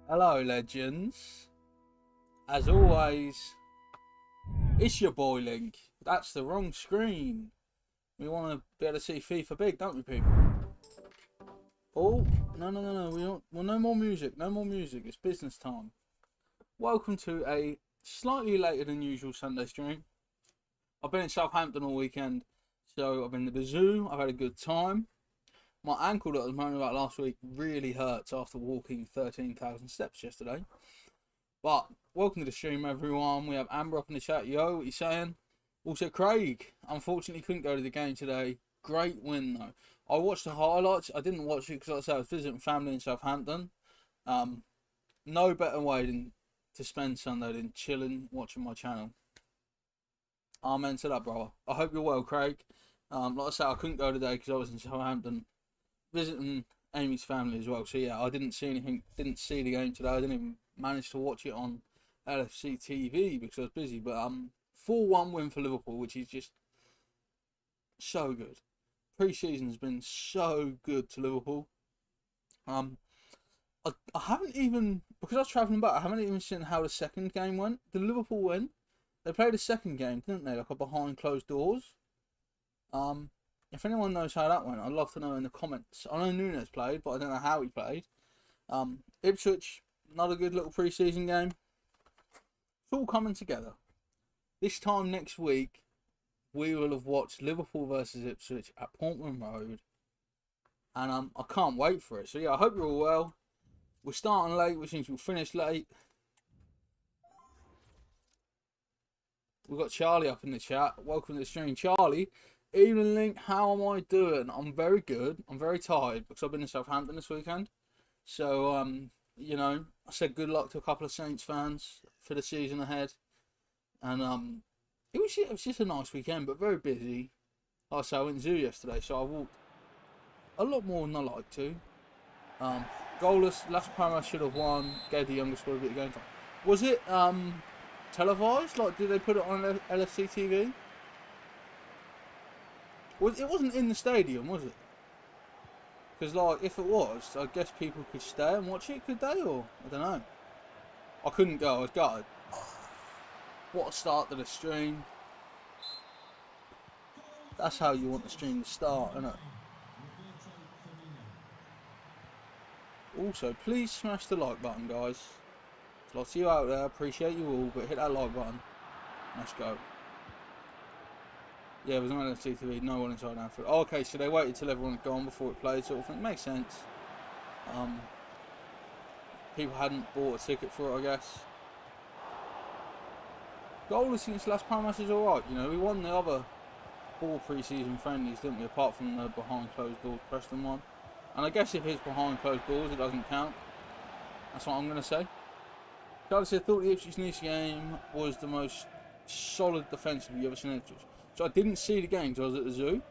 Hello, legends. As always, it's your boy Link. That's the wrong screen. We want to be able to see FIFA big, don't we, people? Oh, no. We don't. Well, no more music. No more music. It's business time. Welcome to a slightly later than usual Sunday stream. I've been in Southampton all weekend, so I've been to the zoo. I've had a good time. My ankle that I was moaning about last week really hurts after walking 13,000 steps yesterday. But welcome to the stream, everyone. We have Amber up in the chat. Yo, what you saying? Also, Craig, unfortunately couldn't go to the game today. Great win, though. I watched the highlights. I didn't watch it because, like I said, I was visiting family in Southampton. No better way than to spend Sunday than chilling, watching my channel. Amen to that, brother. I hope you're well, Craig. Like I said, I couldn't go today because I was in Southampton visiting Amy's family as well. So yeah, I didn't see anything, didn't see the game today. I didn't even manage to watch it on EAFC24 because I was busy. But 4-1 win for Liverpool, which is just so good. Pre-season has been so good to Liverpool. I haven't even, because I was travelling back, I haven't even seen how the second game went. Did Liverpool win? They played a second game, didn't they? Like a behind closed doors. If anyone knows how that went, I'd love to know in the comments. I know Nunes played, but I don't know how he played. Ipswich, another good little pre-season game. It's all coming together. This time next week, we will have watched Liverpool versus Ipswich at Portman Road. And I can't wait for it. So yeah, I hope you're all well. We're starting late, which means we'll finish late. We've got Charlie up in the chat. Welcome to the stream. Charlie, evening Link, how am I doing? I'm very good. I'm very tired because I've been in Southampton this weekend. So, you know, I said good luck to a couple of Saints fans for the season ahead. And it was just a nice weekend, but very busy. Like I said, I went to zoo yesterday, so I walked a lot more than I like to. Goalless, Las Palmas should have won, gave the younger squad a bit of game time. Was it televised? Like, did they put it on LFC TV? It wasn't in the stadium, was it? Because, like, if it was, I guess people could stay and watch it, could they? Or, I don't know. I couldn't go, I was gutted. What a start to the stream. That's how you want the stream to start, isn't it? Also, please smash the like button, guys. There's lots of you out there, appreciate you all, but hit that like button. Let's go. Yeah, it was on LFC TV, no one inside Anfield. Oh, okay, so they waited till everyone had gone before it played, sort of thing. Makes sense. People hadn't bought a ticket for it, I guess. Goalless against Las Palmas is alright, you know, we won the other 4 pre-season friendlies, didn't we, apart from the behind closed doors Preston one. And I guess if it's behind closed doors, it doesn't count. That's what I'm going to say. Charlie said, thought the Ipswich-Nice game was the most solid defensively you've ever seen Ipswich. So I didn't see the game because I was at the zoo.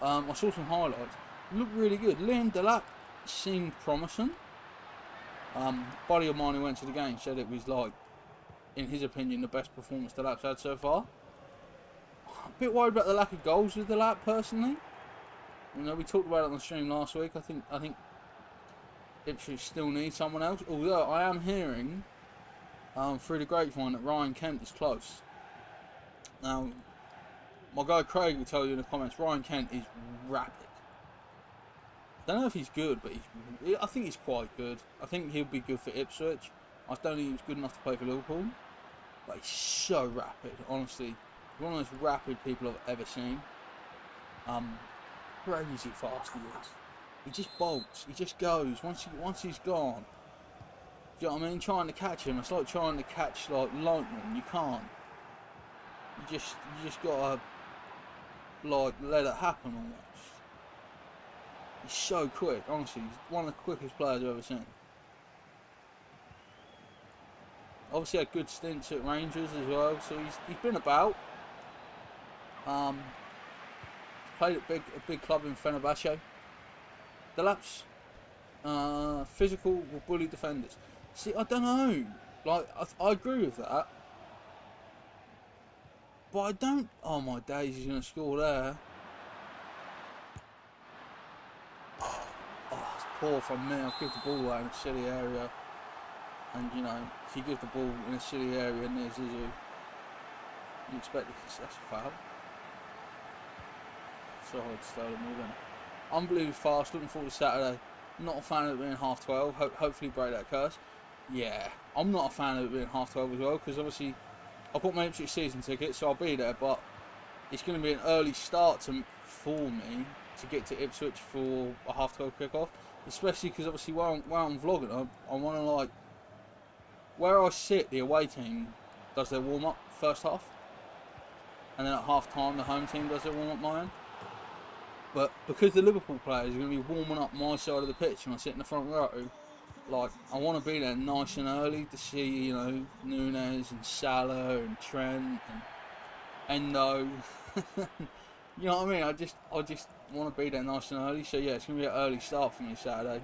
I saw some highlights. It looked really good. Liam Delap seemed promising. Buddy of mine who went to the game said it was, like, in his opinion, the best performance Delap's had so far. A bit worried about the lack of goals with Delap, personally. You know, we talked about it on the stream last week. I think Ipswich still needs someone else. Although I am hearing through the grapevine that Ryan Kent is close. Now, my guy Craig will tell you in the comments, Ryan Kent is rapid. I don't know if he's good, but I think he's quite good. I think he'll be good for Ipswich. I don't think he was good enough to play for Liverpool. But he's so rapid, honestly. He's one of the most rapid people I've ever seen. Crazy fast he is. He just bolts. He just goes. Once he's gone. Do you know what I mean? Trying to catch him, it's like trying to catch like lightning. You can't. You just gotta like let it happen almost. He's so quick. Honestly, he's one of the quickest players I've ever seen. Obviously had good stints at Rangers as well, so he's been about. Played at a big club in Fenerbahce. Delap's physical will bully defenders. See, I don't know. Like, I agree with that. But I don't... Oh, my days, he's going to score there. Oh, it's poor from me. I'll give the ball away in a silly area. And you know, if you give the ball in a silly area near Zizou, you expect that's a foul. So hard to start moving. Unbelievably fast. Looking forward to Saturday. Not a fan of it being half 12. Hopefully break that curse. Yeah, I'm not a fan of it being half 12 as well, because obviously I've got my Ipswich season ticket, so I'll be there. But it's going to be an early start for me to get to Ipswich for a half 12 kickoff. Especially because obviously where I'm vlogging, I want to like where I sit. The away team does their warm up first half, and then at half time the home team does their warm up mine. But because the Liverpool players are going to be warming up my side of the pitch and I sit in the front row, like I want to be there nice and early to see, you know, Nunes and Salah and Trent and Endo. You know what I mean? I just want to be there nice and early. So yeah, it's going to be an early start for me Saturday.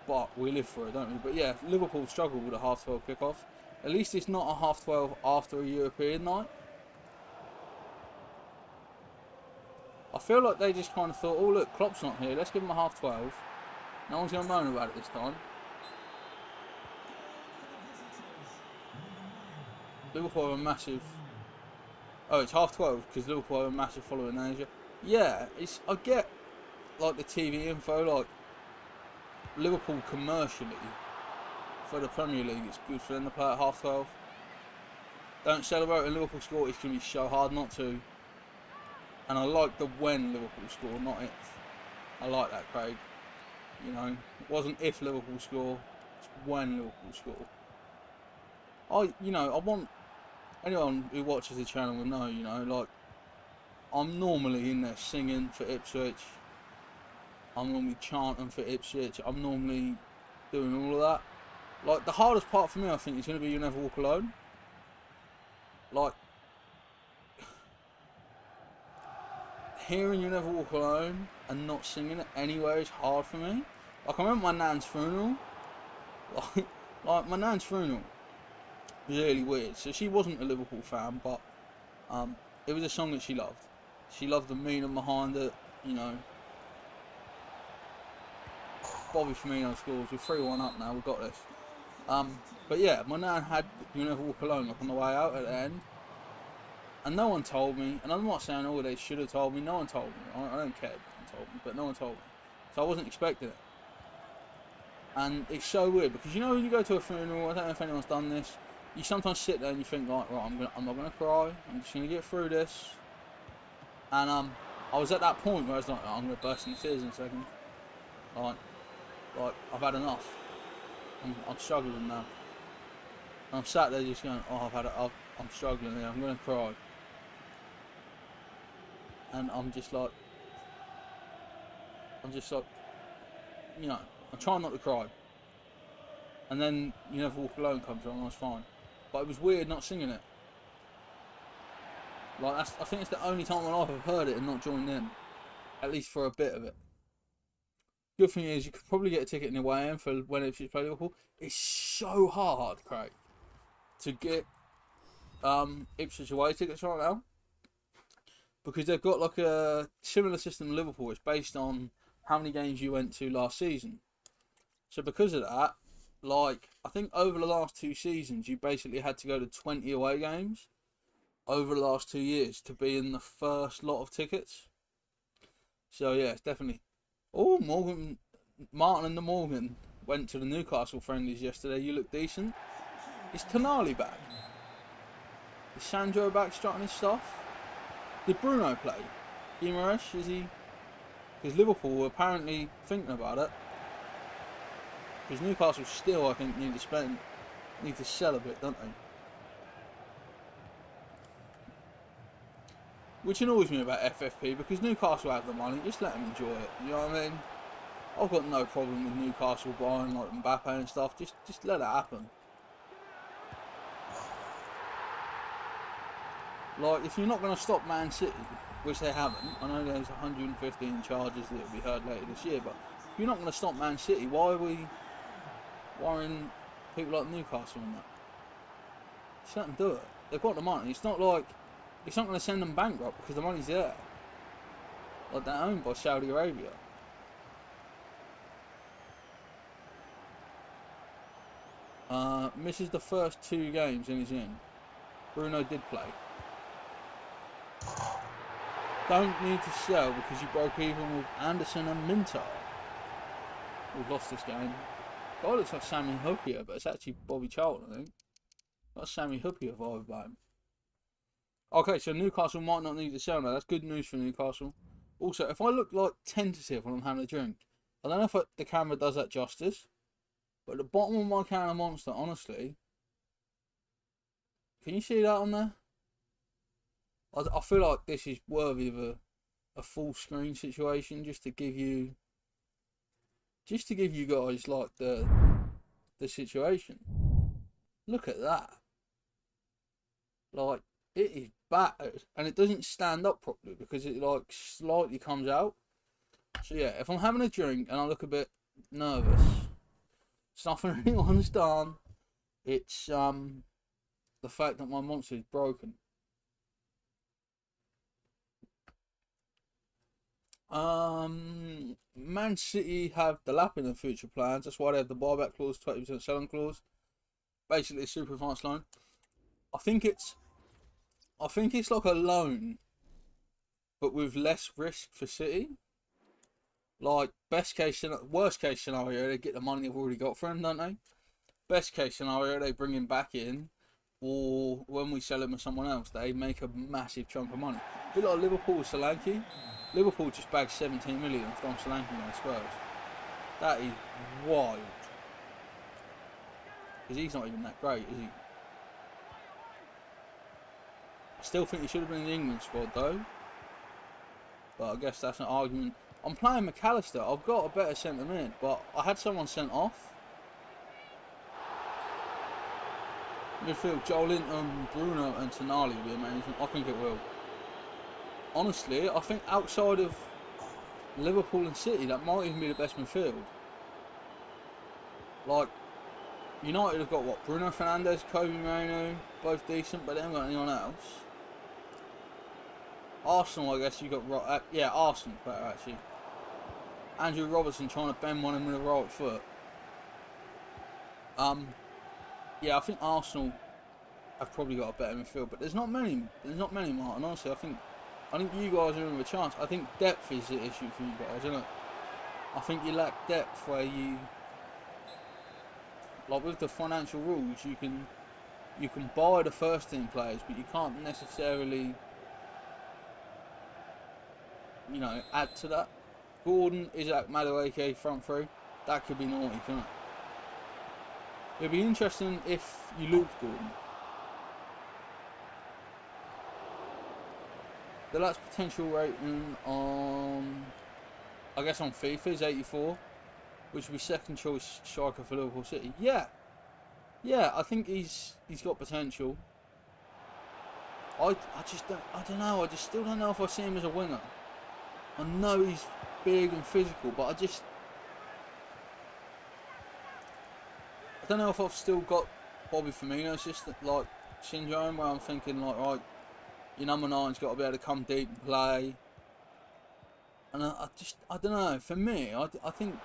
But we live for it, don't we? But yeah, Liverpool struggle with a half 12 kickoff. At least it's not a half 12 after a European night. I feel like they just kind of thought, oh look, Klopp's not here, let's give him a half 12. No one's going to moan about it this time. Liverpool have a massive... Oh, it's half 12 because Liverpool have a massive following in Asia. Yeah, I get like the TV info, like Liverpool commercially for the Premier League, it's good for them to play at half 12. Don't celebrate when Liverpool score, it's going to be so hard not to. And I like the when Liverpool score, not if. I like that, Craig. You know, it wasn't if Liverpool score, it's when Liverpool score. I want anyone who watches the channel will know, you know, like I'm normally in there singing for Ipswich. I'm normally chanting for Ipswich. I'm normally doing all of that. Like the hardest part for me, I think, is going to be You Never Walk Alone. Like hearing You Never Walk Alone and not singing it anywhere is hard for me. Like I remember my nan's funeral. Like my nan's funeral was really weird. So she wasn't a Liverpool fan, but it was a song that she loved. She loved the meaning behind it, you know. Bobby Firmino scores. We're 3-1 up now. We've got this. But yeah, my nan had You Never Walk Alone like on the way out at the end. And no one told me, and I'm not saying, oh, they should have told me, no one told me, I don't care if no one told me, but no one told me. So I wasn't expecting it. And it's so weird, because you know when you go to a funeral, I don't know if anyone's done this, you sometimes sit there and you think like, right, I'm not going to cry, I'm just going to get through this. And I was at that point where I was like, oh, I'm going to burst into tears in a second. Like I've had enough. I'm struggling now. And I'm sat there just going, oh, I'm struggling here, I'm going to cry. And I'm just like, you know, I'm trying not to cry. And then You Never Walk Alone comes on and I was fine. But it was weird not singing it. Like, I think it's the only time in my life I've heard it and not joined in. At least for a bit of it. Good thing is, you could probably get a ticket in the way in for when Ipswich play Liverpool. It's so hard, Craig, to get Ipswich away tickets right now. Because they've got like a similar system to Liverpool. It's based on how many games you went to last season. So because of that, like I think over the last 2 seasons, you basically had to go to 20 away games over the last 2 years to be in the first lot of tickets. So yeah, it's definitely. Oh, Martin and the Morgan went to the Newcastle friendlies yesterday. You look decent. Is Tonali back? Is Sandro back strutting his stuff? Did Bruno play? Guimaraes, is he? Because Liverpool were apparently thinking about it. Because Newcastle still, I think, need to sell a bit, don't they? Which annoys me about FFP, because Newcastle have the money, just let them enjoy it, you know what I mean? I've got no problem with Newcastle buying like Mbappe and stuff, just let it happen. Like, if you're not going to stop Man City, which they haven't, I know there's 115 charges that will be heard later this year, but if you're not going to stop Man City, why are we worrying people like Newcastle on that? Just let them do it. They've got the money. It's not like, it's not going to send them bankrupt because the money's there. Like, they're owned by Saudi Arabia. Misses the first 2 games and he's in. Bruno did play. Don't need to sell because you broke even with Anderson and Minter. We've lost this game. God, it looks like Sammy Huppier, but it's actually Bobby Charlton, I think. Got Sammy Huppier vibe about him. Okay, so Newcastle might not need to sell now. That's good news for Newcastle. Also, if I look like tentative when I'm having a drink, I don't know if the camera does that justice, but at the bottom of my can of Monster, honestly, can you see that on there? I feel like this is worthy of a full screen situation, just to give you guys like the situation. Look at that. Like, it is battered, and it doesn't stand up properly because it like slightly comes out. So yeah, if I'm having a drink and I look a bit nervous, it's nothing anyone's done. It's the fact that my Monster is broken. Man City have the lap in their future plans. That's why they have the buyback clause, 20% selling clause. Basically a super advanced loan. I think it's like a loan, but with less risk for City. Like worst case scenario, they get the money they've already got for him, don't they? Best case scenario, they bring him back in, or when we sell him to someone else, they make a massive chunk of money. A bit like Liverpool with Solanke. Liverpool just bagged 17 million from Solanke on Spurs. That is wild. Because he's not even that great, is he? I still think he should have been in the England squad though. But I guess that's an argument. I'm playing McAllister. I've got a better centre mid, but I had someone sent off. Midfield, Joelinton, Bruno and Tonali will be amazing. I think it will. Honestly, I think outside of Liverpool and City, that might even be the best midfield. Like, United have got what? Bruno Fernandes, Kobe Mino, both decent, but they haven't got anyone else. Arsenal, I guess you got yeah, Arsenal better actually. Andrew Robertson trying to bend one in with a right foot. Yeah, I think Arsenal have probably got a better midfield, but there's not many. Martin. Honestly, I think you guys are in with a chance. I think depth is the issue for you guys, isn't it? I think you lack depth where you, like with the financial rules, you can buy the first team players, but you can't necessarily, you know, add to that. Gordon, Isaac, Madueke, front three. That could be naughty, couldn't it? It'd be interesting if you lose Gordon. The last potential rating on, I guess on FIFA is 84, which would be second choice striker for Liverpool City. Yeah, I think he's got potential. I don't know. I just still don't know if I see him as a winger. I know he's big and physical, but I don't know if I've still got Bobby Firmino's just like syndrome, where I'm thinking like, right, your number 9's got to be able to come deep and play. And I don't know. For me, I think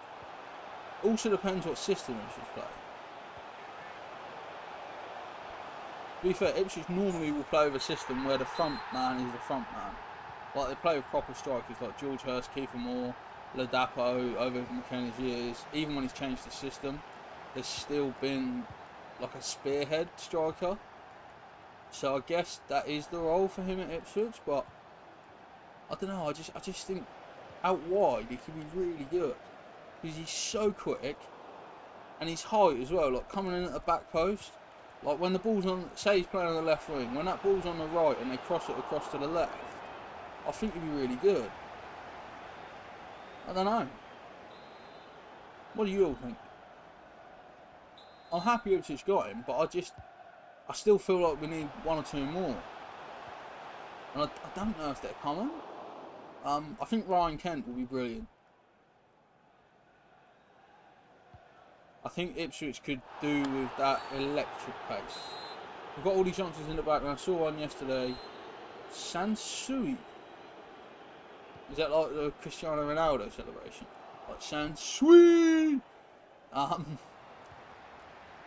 also depends what system Ipswich play. To be fair, Ipswich normally will play with a system where the front man is the front man. Like they play with proper strikers like George Hurst, Kiefer Moore, Ladapo over McKenna's years. Even when he's changed the system, there's still been like a spearhead striker. So I guess that is the role for him at Ipswich, but I don't know. I just think out wide he could be really good because he's so quick and his height as well. Like coming in at the back post, like when the ball's on, say he's playing on the left wing, when that ball's on the right and they cross it across to the left, I think he'd be really good. I don't know. What do you all think? I'm happy Ipswich got him, but I still feel like we need 1 or 2 more. And I don't know if they're coming. I think Ryan Kent will be brilliant. I think Ipswich could do with that electric pace. We've got all these youngsters in the background. I saw one yesterday. Sansui. Is that like the Cristiano Ronaldo celebration? Like Sansui!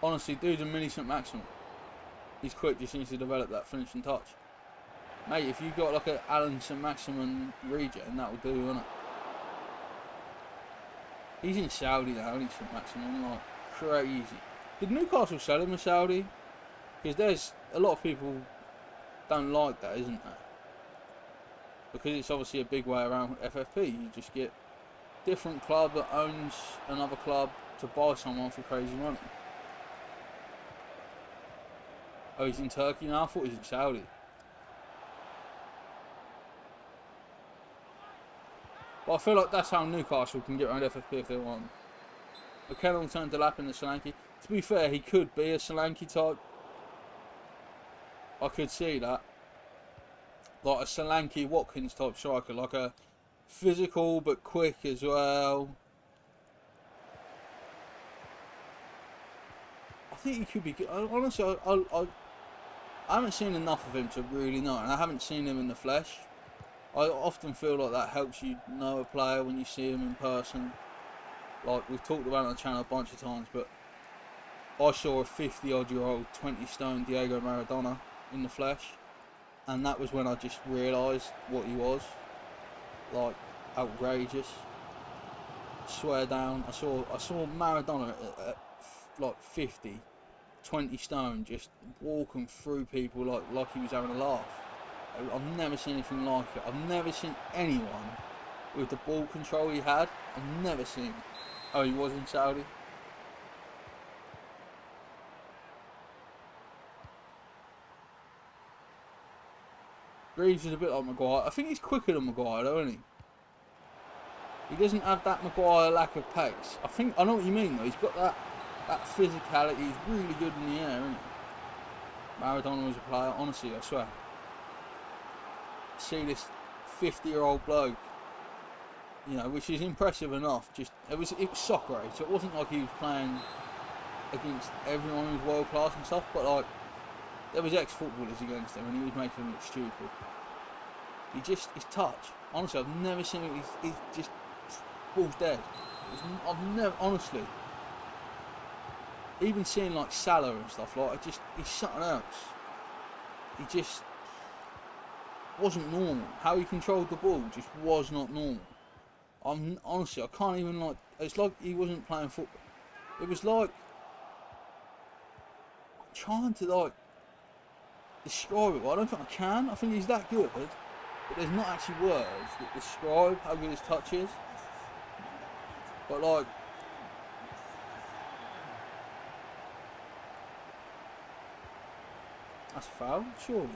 Honestly, dude's a mini St. Maximin. He's quick, just needs to develop that finishing touch. Mate, if you got like an Alan St. Maximin regen, that would do, wouldn't it? He's in Saudi now, he's St. Maximin, like, crazy. Did Newcastle sell him in Saudi? Because there's a lot of people don't like that, isn't there? Because it's obviously a big way around FFP. You just get different club that owns another club to buy someone for crazy money. Oh, he's in Turkey now? I thought he was in Saudi. But I feel like that's how Newcastle can get around FFP if they want. McKenna turned to Lap in the Solanke. To be fair, he could be a Solanke type. I could see that. Like a Solanke Watkins type striker. Like a physical but quick as well. I think he could be good. Honestly, I haven't seen enough of him to really know. And I haven't seen him in the flesh. I often feel like that helps you know a player when you see him in person. Like we've talked about it on the channel a bunch of times, but I saw a 50-odd-year-old 20-stone Diego Maradona in the flesh, and that was when I just realised what he was. Like, outrageous. Swear down, I saw Maradona at like 50, 20 stone, just walking through people like he was having a laugh. I've never seen anything like it. I've never seen anyone with the ball control he had. I've never seen it. Oh, he was in Saudi? Greaves is a bit like Maguire. I think he's quicker than Maguire though, isn't he? He doesn't have that Maguire lack of pace. I know what you mean though. He's got that physicality. He's really good in the air, isn't he? Maradona was a player, honestly, I swear. See this 50-year-old bloke, you know, which is impressive enough. Just it was soccer age, so it wasn't like he was playing against everyone who was world class and stuff. But like, there was ex-footballers against him, and he was making them look stupid. His touch, honestly, I've never seen it. He's just ball's dead. I've never, honestly, even seeing like Salah and stuff, like he's something else. He just wasn't normal. How he controlled the ball just was not normal. Honestly, I can't even like. It's like he wasn't playing football. It was like I'm trying to like describe it. But I don't think I can. I think he's that good, but there's not actually words that describe how good his touch is. But like, that's a foul, surely.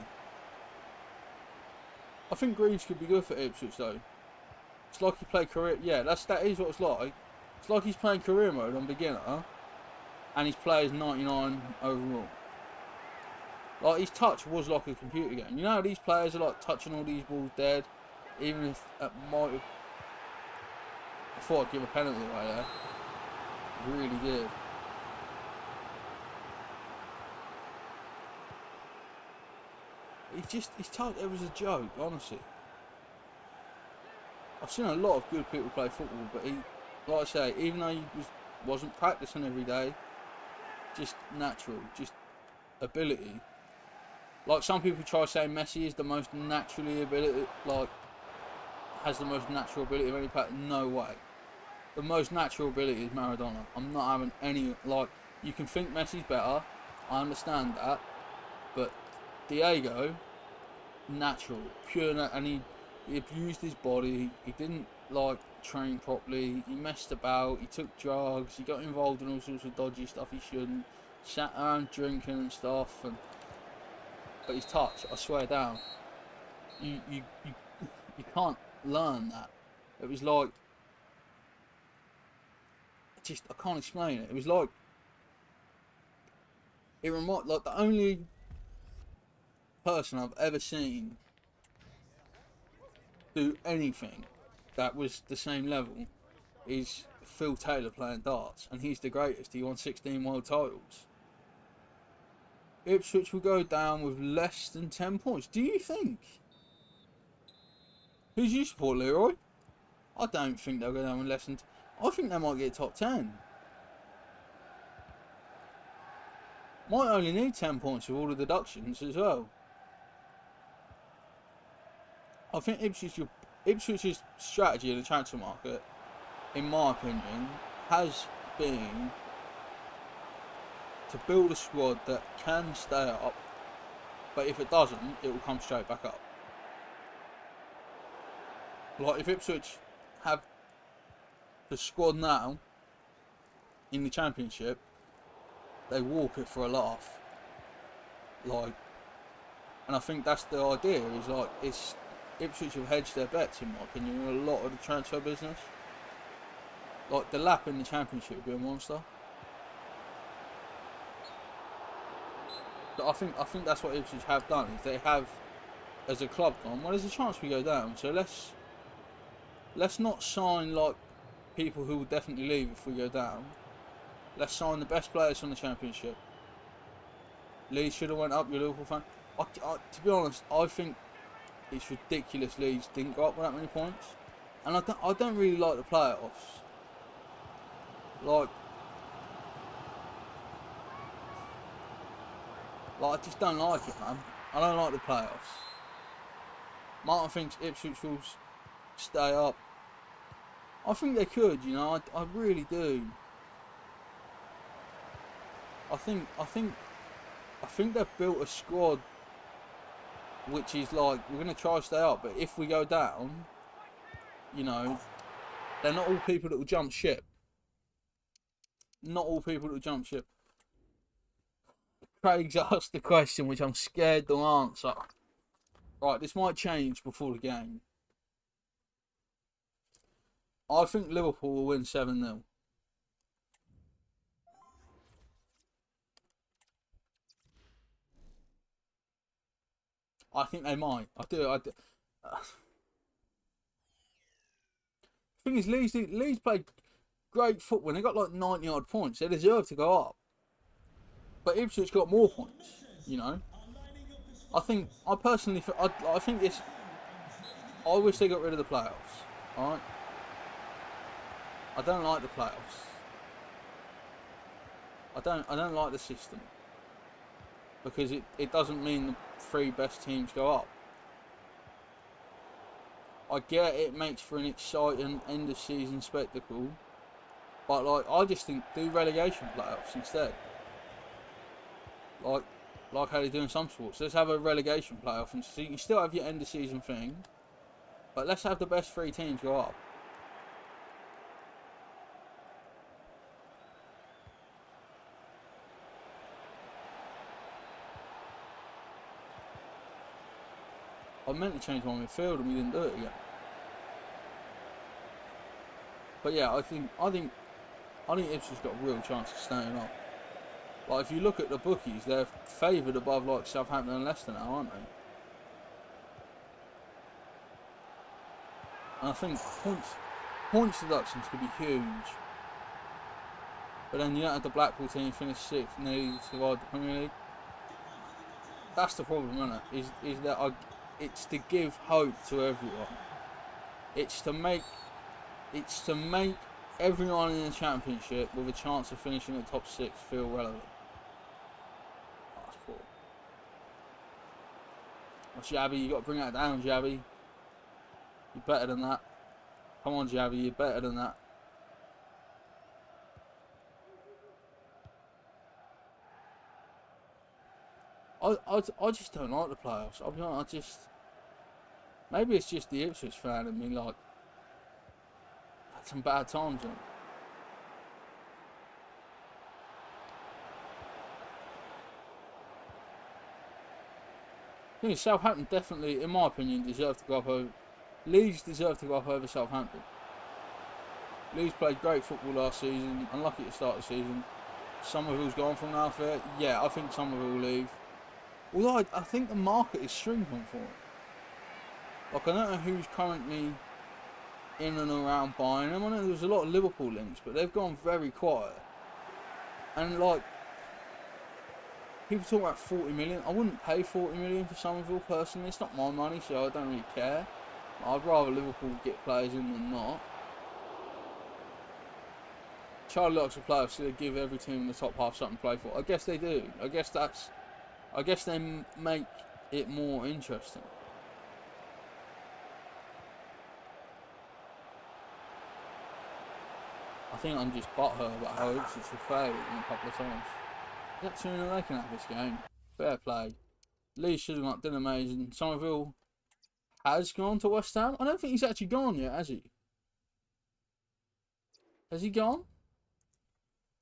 I think Greaves could be good for Ipswich though. It's like he played career. Yeah, that is what it's like. It's like he's playing career mode on beginner, and his play is 99 overall. Like his touch was like a computer game. You know how these players are like touching all these balls dead, even if it might have. I thought I'd give a penalty away there. Really did. His touch, it was a joke, honestly. I've seen a lot of good people play football, but he, like I say, even though he wasn't practicing every day, just natural, just ability. Like some people try saying Messi is the most naturally ability, like has the most natural ability of any player. No way. The most natural ability is Maradona. I'm not having any, like, you can think Messi's better, I understand that, but Diego, natural, pure, and he abused his body. He didn't like train properly. He messed about. He took drugs. He got involved in all sorts of dodgy stuff he shouldn't. Sat around drinking and stuff. But his touch, I swear down, you can't learn that. It was like, I can't explain it. It was like, it reminded, like the only person I've ever seen do anything that was the same level is Phil Taylor playing darts, and he's the greatest. He won 16 world titles. Ipswich will go down with less than 10 points. Do you think? Who's you support, Leroy? I don't think they'll go down with less than. I think they might get top 10. Might only need 10 points with all the deductions as well. I think Ipswich's strategy in the transfer market, in my opinion, has been to build a squad that can stay up, but if it doesn't, it will come straight back up. Like, if Ipswich have the squad now in the Championship, they walk it for a laugh. Like, and I think that's the idea, is like, it's Ipswich have hedged their bets, in my opinion, in a lot of the transfer business. Like, the lap in the Championship would be a monster. But I think that's what Ipswich have done, is they have, as a club, gone, well, there's a chance we go down, so let's not sign like people who will definitely leave if we go down. Let's sign the best players from the Championship. Leeds should have went up, you're a Liverpool fan. To be honest, I think it's ridiculous Leeds didn't go up with that many points. And I don't really like the playoffs. Like, I just don't like it, man. I don't like the playoffs. Martin thinks Ipswich will stay up. I think they could, you know, I really do. I think they've built a squad which is like, we're going to try to stay up, but if we go down, you know, they're not all people that will jump ship. Not all people that will jump ship. Craig's asked the question which I'm scared to answer. Right, this might change before the game. I think Liverpool will win 7-0. I think they might. I do. The thing is, Leeds played great football. They got like 90 odd points. They deserve to go up. But Ipswich got more points. You know. I think I think this. I wish they got rid of the playoffs. All right. I don't like the playoffs. I don't like the system. Because it doesn't mean the 3 best teams go up. I get it makes for an exciting end of season spectacle, but like, I just think do relegation playoffs instead. Like how they do in some sports. Let's have a relegation playoff, and so you can still have your end of season thing, but let's have the best 3 teams go up. I meant to change my midfield and we didn't do it again. But yeah, I think Ipswich got a real chance of staying up. Like, if you look at the bookies, they're favoured above like Southampton and Leicester now, aren't they? And I think points deductions could be huge. But then you don't have the Blackpool team finish 6th and they survive the Premier League. That's the problem, isn't it? Is that it's to give hope to everyone. It's to make everyone in the Championship with a chance of finishing in the top 6 feel relevant. Oh, that's poor. Oh, Jabby, you got to bring that down, Jabby. You're better than that. Come on, Jabby, you're better than that. I just don't like the playoffs. I'll be honest, maybe it's just the Ipswich fan in me, like, had some bad times on it. I think Southampton definitely, in my opinion, deserve to go up over. Leeds deserve to go up over Southampton. Leeds played great football last season, unlucky at the start of the season. Somerville's gone from now for it. Yeah, I think Somerville will leave. Although I think the market is shrinking for it. Like, I don't know who's currently in and around buying them. I know there's a lot of Liverpool links, but they've gone very quiet. And like, people talk about 40 million. I wouldn't pay 40 million for Somerville personally. It's not my money, so I don't really care. I'd rather Liverpool get players in than not. Charlie likes to play, so they give every team in the top half something to play for. I guess they do. I guess they make it more interesting. I think I'm just butthurt about how Ipswich have failed a couple of times. That's 2-0 they can have this game. Fair play. Lee should have not done amazing. Somerville has gone to West Ham. I don't think he's actually gone yet, has he? Has he gone?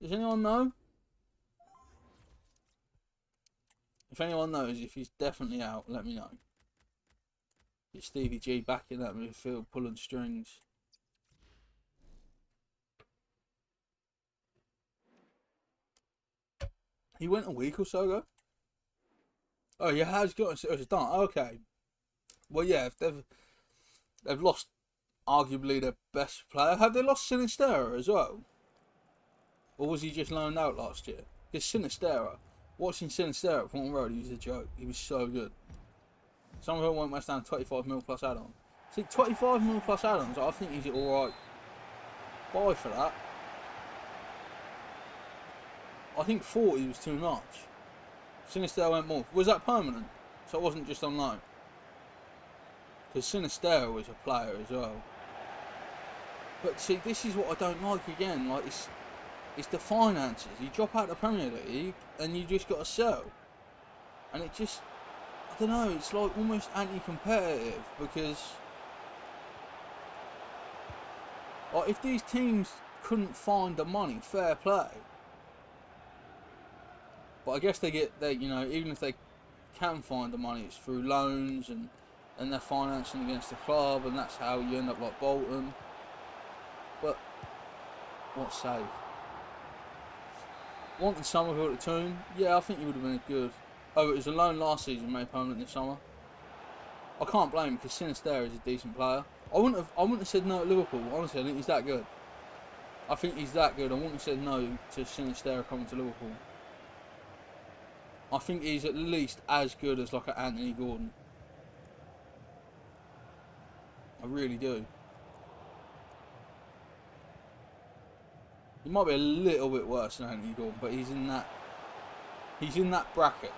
Does anyone know? If anyone knows if he's definitely out, let me know. It's Stevie G back in that midfield pulling strings. He went a week or so ago. Oh, he has got it's done. Okay. Well, yeah, if they've lost arguably their best player. Have they lost Sinistera as well? Or was he just loaned out last year? Because Sinistera, watching Sinistera at Fulham Road, he was a joke. He was so good. Some of them went West Ham 25 mil plus add-on. See, 25 mil plus add-ons, I think he's alright. Buy for that. I think 40 was too much. Sinistera went more. Was that permanent? So it wasn't just on loan? Because Sinistera was a player as well. But see, this is what I don't like again. Like it's the finances. You drop out the Premier League and you just got to sell. And it just, I don't know, it's like almost anti-competitive because like if these teams couldn't find the money, fair play. But I guess you know, even if they can find the money, it's through loans and they're financing against the club, and that's how you end up like Bolton. But what save? Wanting Somerville at the Toon? Yeah, I think he would have been good. Oh, it was a loan last season, made permanent this summer. I can't blame him because Sinistera is a decent player. I wouldn't have said no at Liverpool. Honestly, I think he's that good. I think he's that good. I wouldn't have said no to Sinistera coming to Liverpool. I think he's at least as good as like an Anthony Gordon. I really do. He might be a little bit worse than Anthony Gordon, but he's in that bracket.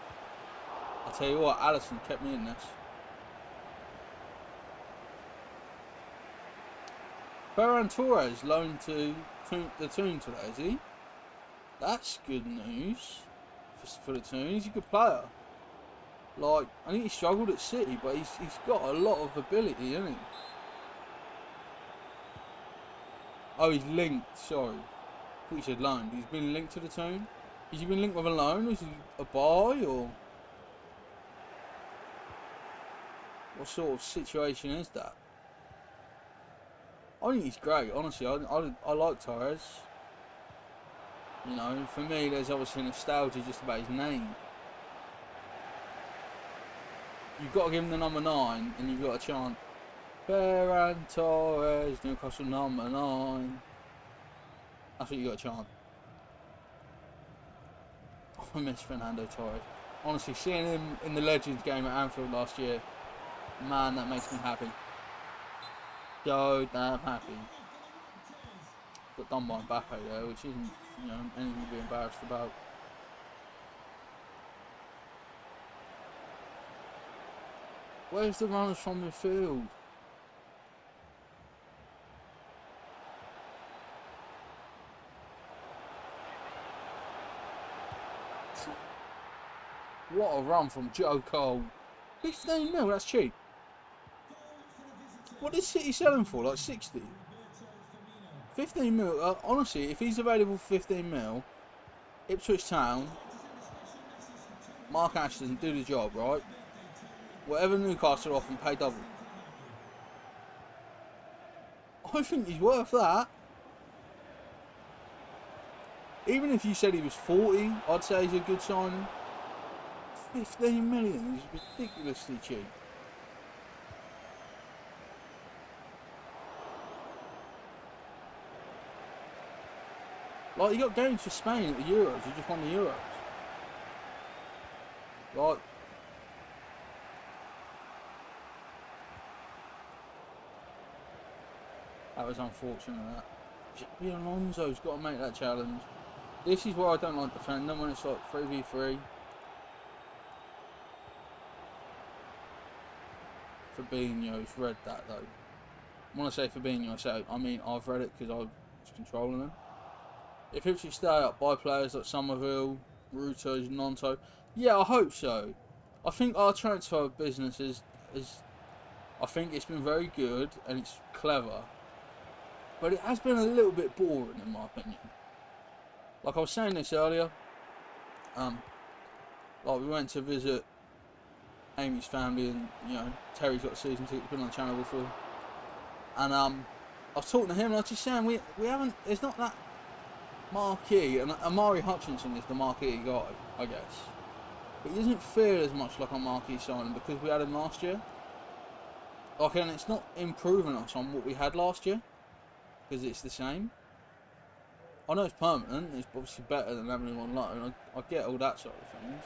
I'll tell you what, Alisson kept me in this. Ferran Torres loaned to the Toon today, is he? That's good news for the Toon. He's a good player. Like, I think he struggled at City, but he's got a lot of ability, hasn't he? Oh, he's linked, sorry. I thought you said loaned. He's been linked to the Toon. Has he been linked with a loan? Is he a buy, or what sort of situation is that? I think he's great, honestly. I like Torres. You know, for me, there's obviously nostalgia just about his name. You've got to give him the number 9, and you've got to chant Ferran Torres, Newcastle number 9. That's what you got to chant. I miss Fernando Torres. Honestly, seeing him in the Legends game at Anfield last year, man, that makes me happy. So damn happy. Got done by Mbappe though, which isn't, you know, anything to be embarrassed about. Where's the runners from midfield? What a run from Joe Cole. 15 mil, that's cheap. What is City selling for? Like 60? 15 mil, honestly, if he's available for 15 mil, Ipswich Town, Mark Ashton, do the job, right? Whatever Newcastle offer and pay double. I think he's worth that. Even if you said he was 40, I'd say he's a good signing. 15 million is ridiculously cheap. Like, you got games for Spain at the Euros, you just won the Euros. Like, that was unfortunate, that. Xabi Alonso's got to make that challenge. This is where I don't like defending when it's like 3v3. Fabinho's read that though. When I say Fabinho, I mean I've read it because I was controlling them. If Ipswich stay up by players like Somerville, Ruto, Nonto, yeah, I hope so. I think our transfer business is I think it's been very good and it's clever, but it has been a little bit boring in my opinion. Like I was saying this earlier, like we went to visit Amy's family, and you know Terry's got a season ticket, been on the channel before, and I was talking to him and I was just saying we haven't, it's not that marquee, and Amari Hutchinson is the marquee guy, I guess, but he doesn't feel as much like a marquee signing because we had him last year. Like, and it's not improving us on what we had last year because it's the same. I know it's permanent, it's obviously better than having him on loan, I get all that sort of things,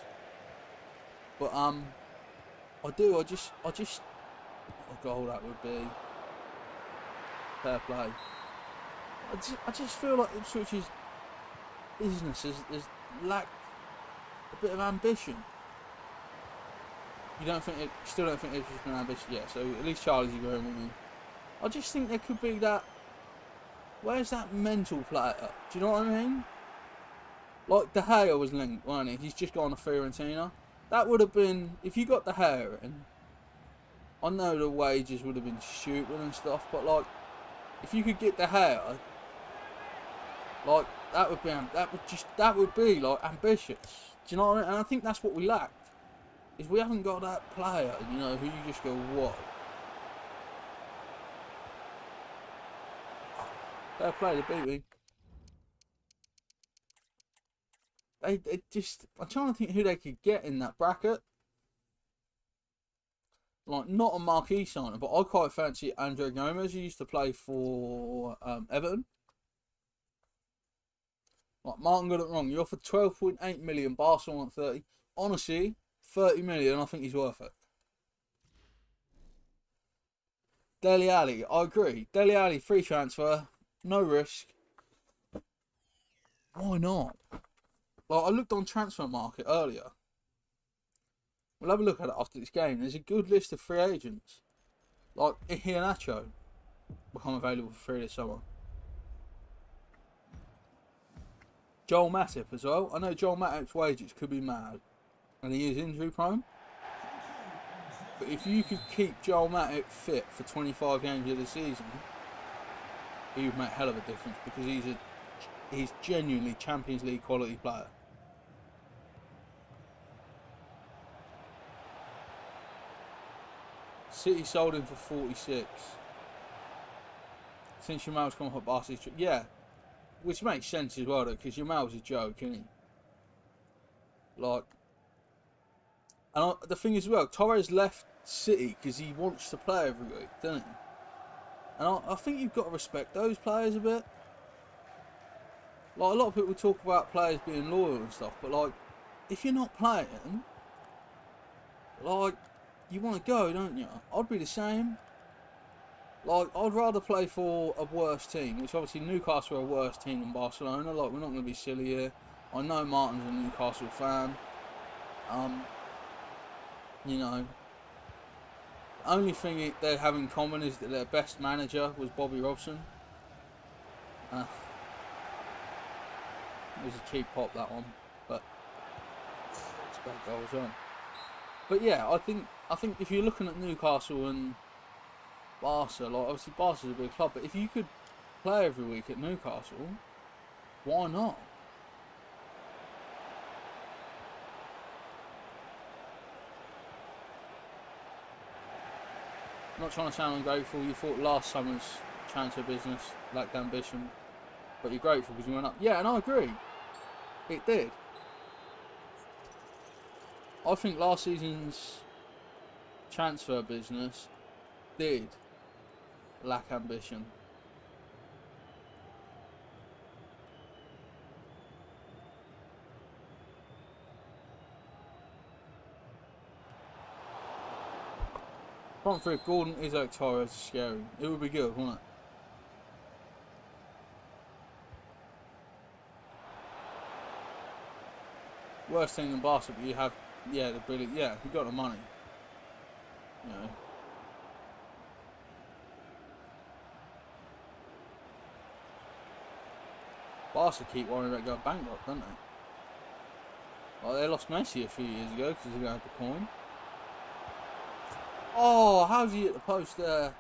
but I just what goal that would be, fair play. I just feel like Ipswich's business has lacked a bit of ambition. You don't think it? Still don't think Ipswich's been ambitious? Yeah. So at least Charlie's agreeing with me. I just think there could be that. Where's that mental player? Do you know what I mean? Like De Gea was linked, wasn't he? He's just gone to Fiorentina. That would have been, if you got De Gea in. I know the wages would have been stupid and stuff, but like, if you could get De Gea, like that would be like ambitious. Do you know what I mean? And I think that's what we lacked. Is we haven't got that player, you know, who you just go, whoa. Fair play, they beat me. They just, I'm trying to think who they could get in that bracket. Like, not a marquee signer, but I quite fancy Andre Gomez, who used to play for Everton. Like, Martin got it wrong. You offered 12.8 million, Barcelona want 30. Honestly, 30 million, I think he's worth it. Dele Alli, I agree. Dele Alli, free transfer, no risk. Why not? Well, I looked on Transfer Market earlier. We'll have a look at it after this game. There's a good list of free agents. Like Iheanacho become available for free this summer. Joel Matip as well. I know Joel Matip's wages could be mad, and he is injury prone. But if you could keep Joel Matip fit for 25 games of the season, he would make a hell of a difference because he's genuinely Champions League quality player. City sold him for 46. Since Jamal's come off at Barcelona, yeah, which makes sense as well, though, because Jamal's a joke, isn't he? Like, and the thing is, well, Torres left City because he wants to play every week, doesn't he? And I think you've got to respect those players a bit. Like, a lot of people talk about players being loyal and stuff, but like, if you're not playing, like, you want to go, don't you? I'd be the same. Like, I'd rather play for a worse team, which obviously Newcastle are a worse team than Barcelona. Like, we're not going to be silly here. I know Martin's a Newcastle fan. You know, the only thing they have in common is that their best manager was Bobby Robson. It was a cheap pop, that one, but it's a great goal as well. But yeah, I think if you're looking at Newcastle and Barca, like obviously Barca's a big club, but if you could play every week at Newcastle, why not? I'm not trying to sound ungrateful. You thought last summer's transfer business lacked ambition, but you're grateful because you went up. Yeah, and I agree. It did. I think last season's transfer business did lack ambition. Front three, Gordon, Izzo, Torres, scary. It would be good, wouldn't it? worse team than Barca, but you have, yeah, the ability, yeah, you've got the money. You know. Barca keep worrying about going bankrupt, don't they? Like, they lost Messi a few years ago because they didn't have the coin. Oh, how did you hit the post there?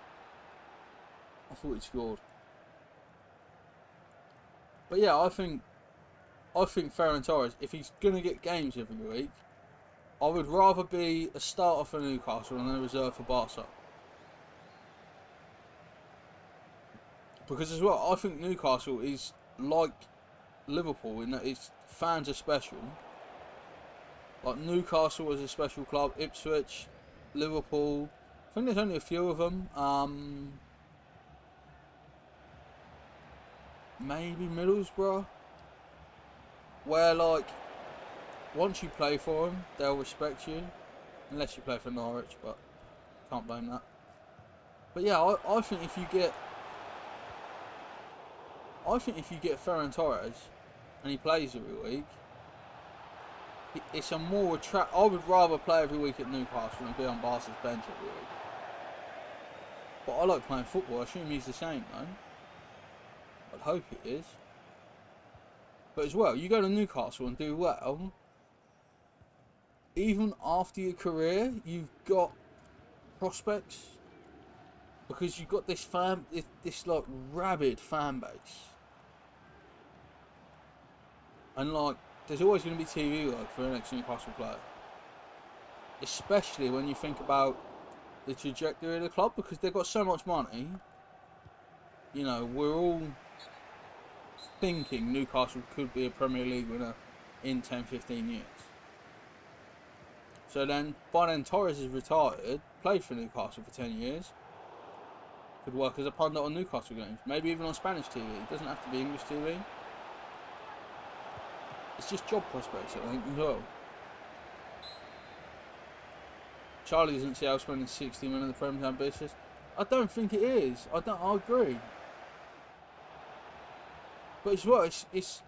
I thought he scored. But yeah, I think Ferran Torres, if he's gonna get games every week, I would rather be a starter for Newcastle than a reserve for Barca. Because as well, I think Newcastle is like Liverpool in that its fans are special. Like Newcastle is a special club, Ipswich, Liverpool. I think there's only a few of them. Maybe Middlesbrough, where like once you play for them, they'll respect you, unless you play for Norwich, but can't blame that. But yeah, I think if you get Ferran Torres and he plays every week, it's a more I would rather play every week at Newcastle than be on Barca's bench every week. But I like playing football. I assume he's the same though. I'd hope it is. But as well, you go to Newcastle and do well. Even after your career, you've got prospects because you've got this like rabid fan base, and like there's always going to be TV work for an ex-Newcastle player, especially when you think about the trajectory of the club because they've got so much money. You know, we're all thinking Newcastle could be a Premier League winner in 10-15 years. So then, by then Torres is retired, played for Newcastle for 10 years, could work as a pundit on Newcastle games, maybe even on Spanish TV, it doesn't have to be English TV. It's just job prospects, I think, as well. Charlie doesn't see how spending 60 million in the Prem is ambitious. I don't think it is, I agree. But as well, it's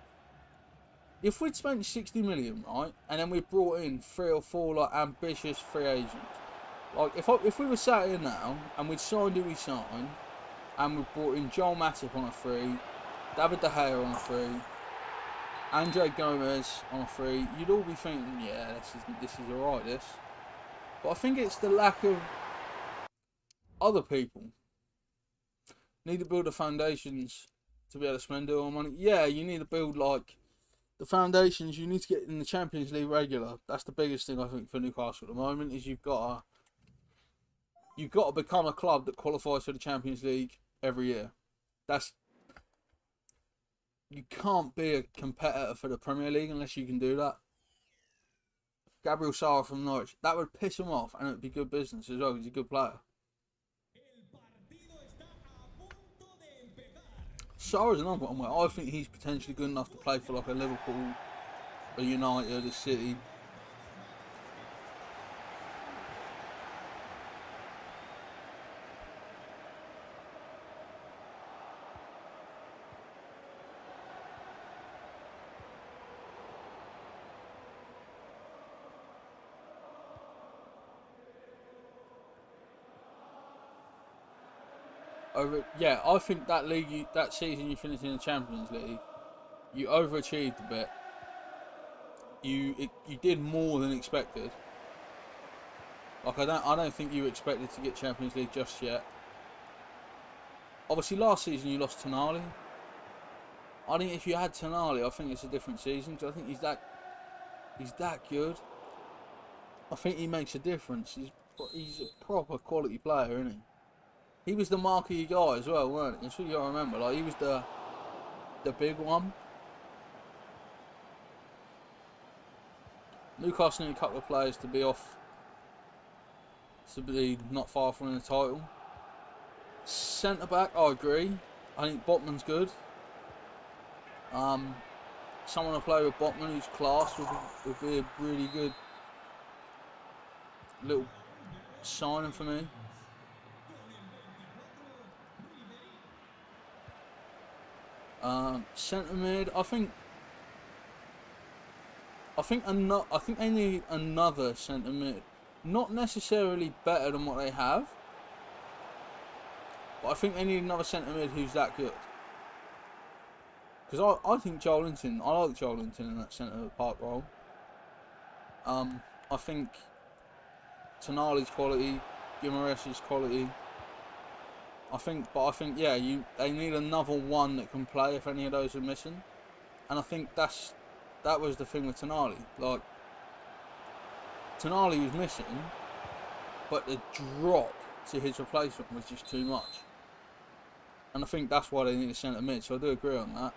if we'd spent 60 million, right, and then we brought in 3 or 4 like ambitious free agents, like if we were sat here now and we'd signed who we signed, and we brought in Joel Matip on a free, David De Gea on a free, Andre Gomez on a free, you'd all be thinking, yeah, this is alright, this. But I think it's the lack of other people. Need to build the foundations to be able to spend all our money. Yeah, you need to build like the foundations. You need to get in the Champions League regular. That's the biggest thing I think for Newcastle at the moment is you've got to become a club that qualifies for the Champions League every year. You can't be a competitor for the Premier League unless you can do that. Gabriel Sara from Norwich, that would piss him off and it would be good business as well. He's a good player. Sara's another one where I think he's potentially good enough to play for like a Liverpool, a United, a City. Yeah, I think that that season you finished in the Champions League, you overachieved a bit. You did more than expected. Like I don't think you expected to get Champions League just yet. Obviously, last season you lost Tonali. I think if you had Tonali, I think it's a different season because I think he's that good. I think he makes a difference. He's a proper quality player, isn't he? He was the marquee guy as well, weren't he? That's what you got to remember. Like he was the big one. Newcastle need a couple of players to be off, to be not far from the title. Centre back, I agree. I think Botman's good. Someone to play with Botman who's class would be a really good little signing for me. Centre mid, I think I think they need another centre mid. Not necessarily better than what they have, but I think they need another centre mid who's that good. Because I think Joelinton, I like Joelinton in that centre of the park role. I think Tonali's quality, Guimaraes' quality. I think yeah, they need another one that can play if any of those are missing. And I think that was the thing with Tonali. Like, Tonali was missing, but the drop to his replacement was just too much. And I think that's why they need a centre mid. So I do agree on that.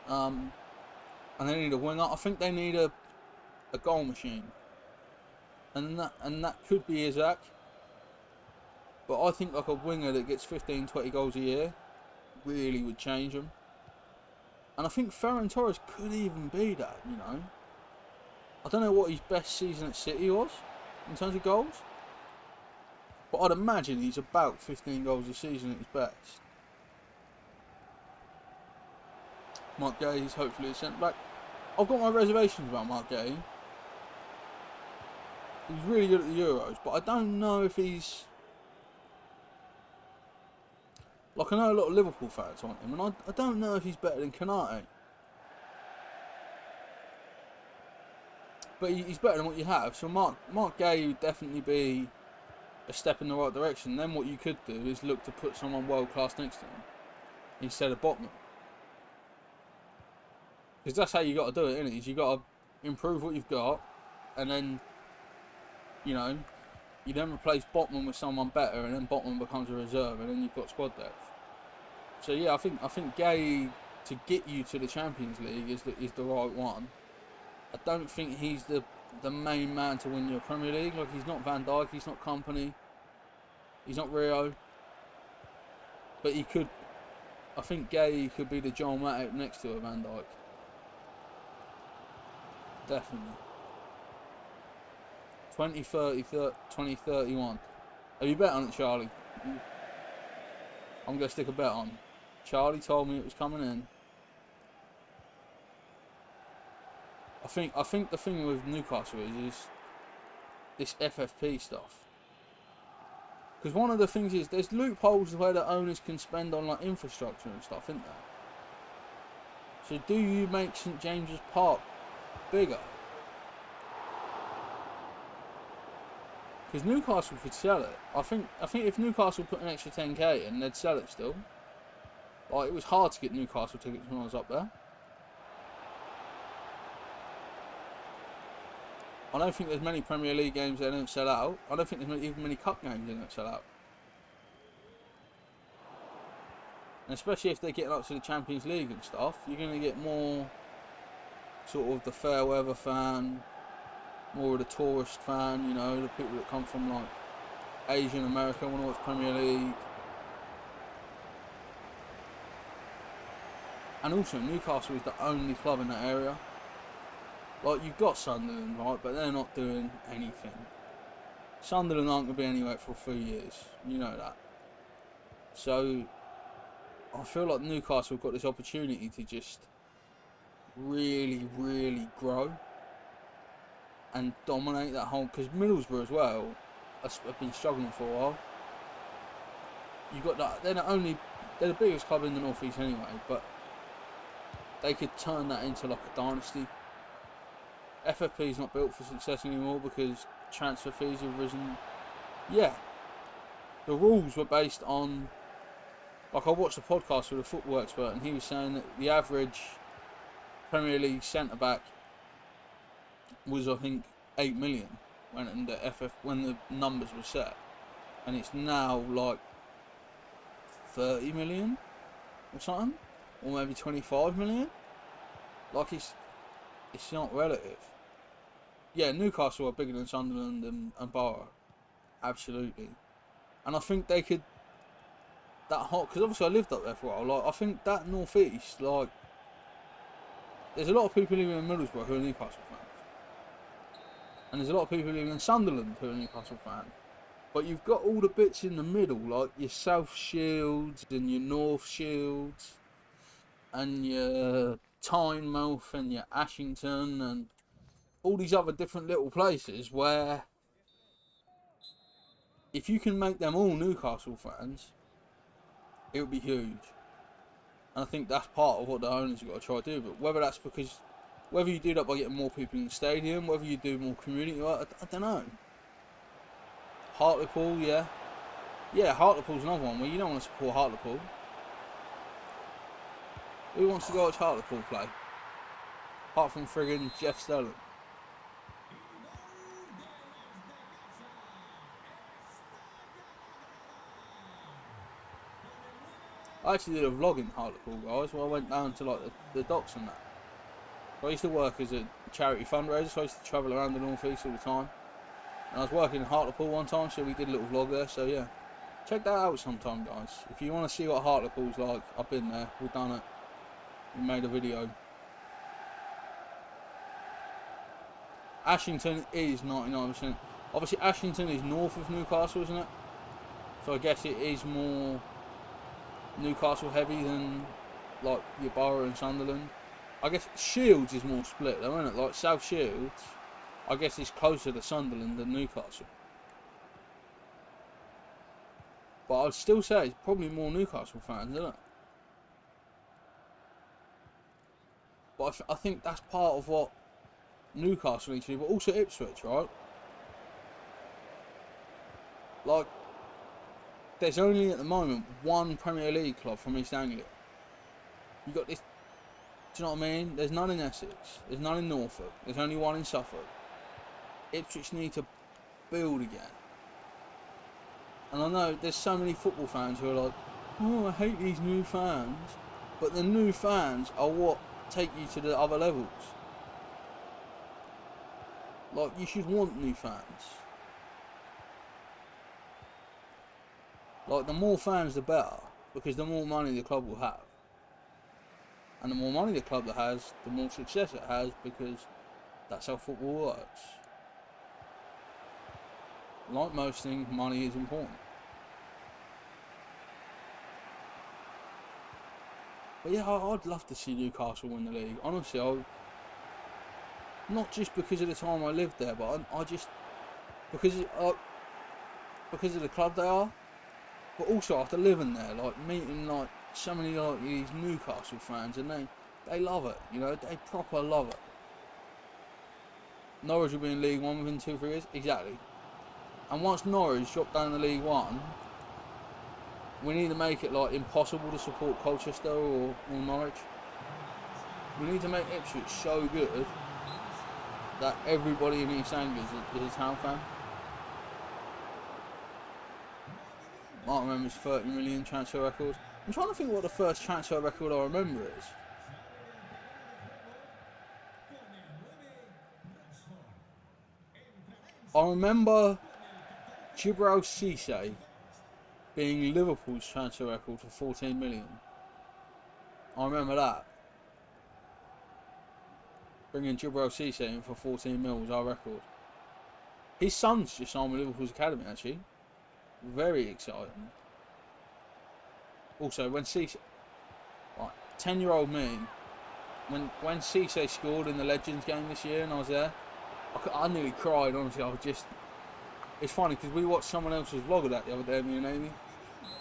And they need a winger. I think they need a goal machine. And that could be Isaac. But I think like a winger that gets 15, 20 goals a year really would change them. And I think Ferran Torres could even be that, you know. I don't know what his best season at City was in terms of goals. But I'd imagine he's about 15 goals a season at his best. Mark Gay's hopefully a centre-back. I've got my reservations about Mark Gay. He's really good at the Euros, but I don't know if he's... Like, I know a lot of Liverpool fans want him, and I don't know if he's better than Konate. But he's better than what you have, so Mark Gay would definitely be a step in the right direction. Then what you could do is look to put someone world-class next to him, instead of Botman. Because that's how you got to do it, innit? Is you got to improve what you've got, and then, you know, you then replace Botman with someone better, and then Botman becomes a reserve, and then you've got squad depth. So yeah, I think Gay, to get you to the Champions League is the right one. I don't think he's the main man to win your Premier League. Like, he's not Van Dijk, he's not Company, he's not Rio. But he could, I think Gay could be the Joel Matip next to a Van Dijk. Definitely. 2031. Have you bet on it, Charlie? I'm going to stick a bet on. Charlie told me it was coming in. I think the thing with Newcastle is this FFP stuff. Because one of the things is there's loopholes where the owners can spend on like infrastructure and stuff, isn't there? So do you make St James's Park bigger? Because Newcastle could sell it. I think if Newcastle put an extra 10k in, they'd sell it still. Like, it was hard to get Newcastle tickets when I was up there. I don't think there's many Premier League games that don't sell out. I don't think there's even many cup games that don't sell out. And especially if they're getting up to the Champions League and stuff, you're going to get more sort of the fair weather fan, more of the tourist fan, you know, the people that come from like Asia and America want to watch Premier League. And also Newcastle is the only club in that area. Like, you've got Sunderland, right, but they're not doing anything. Sunderland aren't going to be anywhere for a few years, you know that. So I feel like Newcastle have got this opportunity to just really, really grow and dominate that whole, because Middlesbrough as well have been struggling for a while. You got that, they're the biggest club in the North East anyway, but they could turn that into like a dynasty. FFP is not built for success anymore because transfer fees have risen. Yeah, the rules were based on, like, I watched a podcast with a football expert and he was saying that the average Premier League centre back was, I think, 8 million when the numbers were set, and it's now like 30 million or something, or maybe 25 million. Like, it's not relative. Yeah, Newcastle are bigger than Sunderland and Borough, absolutely. And I think they could, that hot, because obviously I lived up there for a while. Like, I think that North East, like, there's a lot of people living in Middlesbrough who are Newcastle fans, and there's a lot of people living in Sunderland who are Newcastle fans. But you've got all the bits in the middle, like your South Shields and your North Shields and your Tynemouth and your Ashington, and all these other different little places where if you can make them all Newcastle fans, it would be huge. And I think that's part of what the owners have got to try to do. But whether that's because, whether you do that by getting more people in the stadium, whether you do more community work, I don't know. Hartlepool, yeah. Yeah, Hartlepool's another one where you don't want to support Hartlepool. Who wants to go watch Hartlepool play? Apart from friggin' Jeff Sterling. I actually did a vlog in Hartlepool, guys, where I went down to like the docks and that. So I used to work as a charity fundraiser, so I used to travel around the North East all the time. And I was working in Hartlepool one time, so we did a little vlog there, so yeah. Check that out sometime, guys. If you want to see what Hartlepool's like, I've been there, we've done it. We made a video. Ashington is 99%. Obviously, Ashington is north of Newcastle, isn't it? So I guess it is more Newcastle heavy than like your Borough and Sunderland. I guess Shields is more split though, isn't it? Like South Shields, I guess it's closer to Sunderland than Newcastle. But I'd still say it's probably more Newcastle fans, isn't it? But I think that's part of what Newcastle needs to do, but also Ipswich, right? Like, there's only at the moment one Premier League club from East Anglia. You got this, do you know what I mean? There's none in Essex, there's none in Norfolk, there's only one in Suffolk. Ipswich need to build again. And I know there's so many football fans who are like, oh, I hate these new fans. But the new fans are what take you to the other levels. Like, you should want new fans. Like, the more fans the better, because the more money the club will have. And the more money the club has, the more success it has, because that's how football works. Like most things, money is important. But yeah, I'd love to see Newcastle win the league. Honestly, not just because of the time I lived there, but I just because of the club they are, but also after living there, like meeting like so many like these Newcastle fans, and they love it. You know, they proper love it. Norwich will be in League One within 2-3 years, exactly. And once Norwich drop down to League One, we need to make it like impossible to support Colchester or Norwich. We need to make Ipswich so good that everybody in East Anglia is a town fan. Mark remembers 30 million transfer records. I'm trying to think what the first transfer record I remember is. I remember Djibril Cissé being Liverpool's transfer record for 14 million. I remember that. Bringing Djibril Cissé in for 14 mil was our record. His son's just signed with Liverpool's academy, actually. Very exciting. Also, when Cissé, like 10-year-old me, when Cissé scored in the Legends game this year and I was there, I nearly cried, honestly. I was just, it's funny because we watched someone else's vlog of that the other day, me and Amy,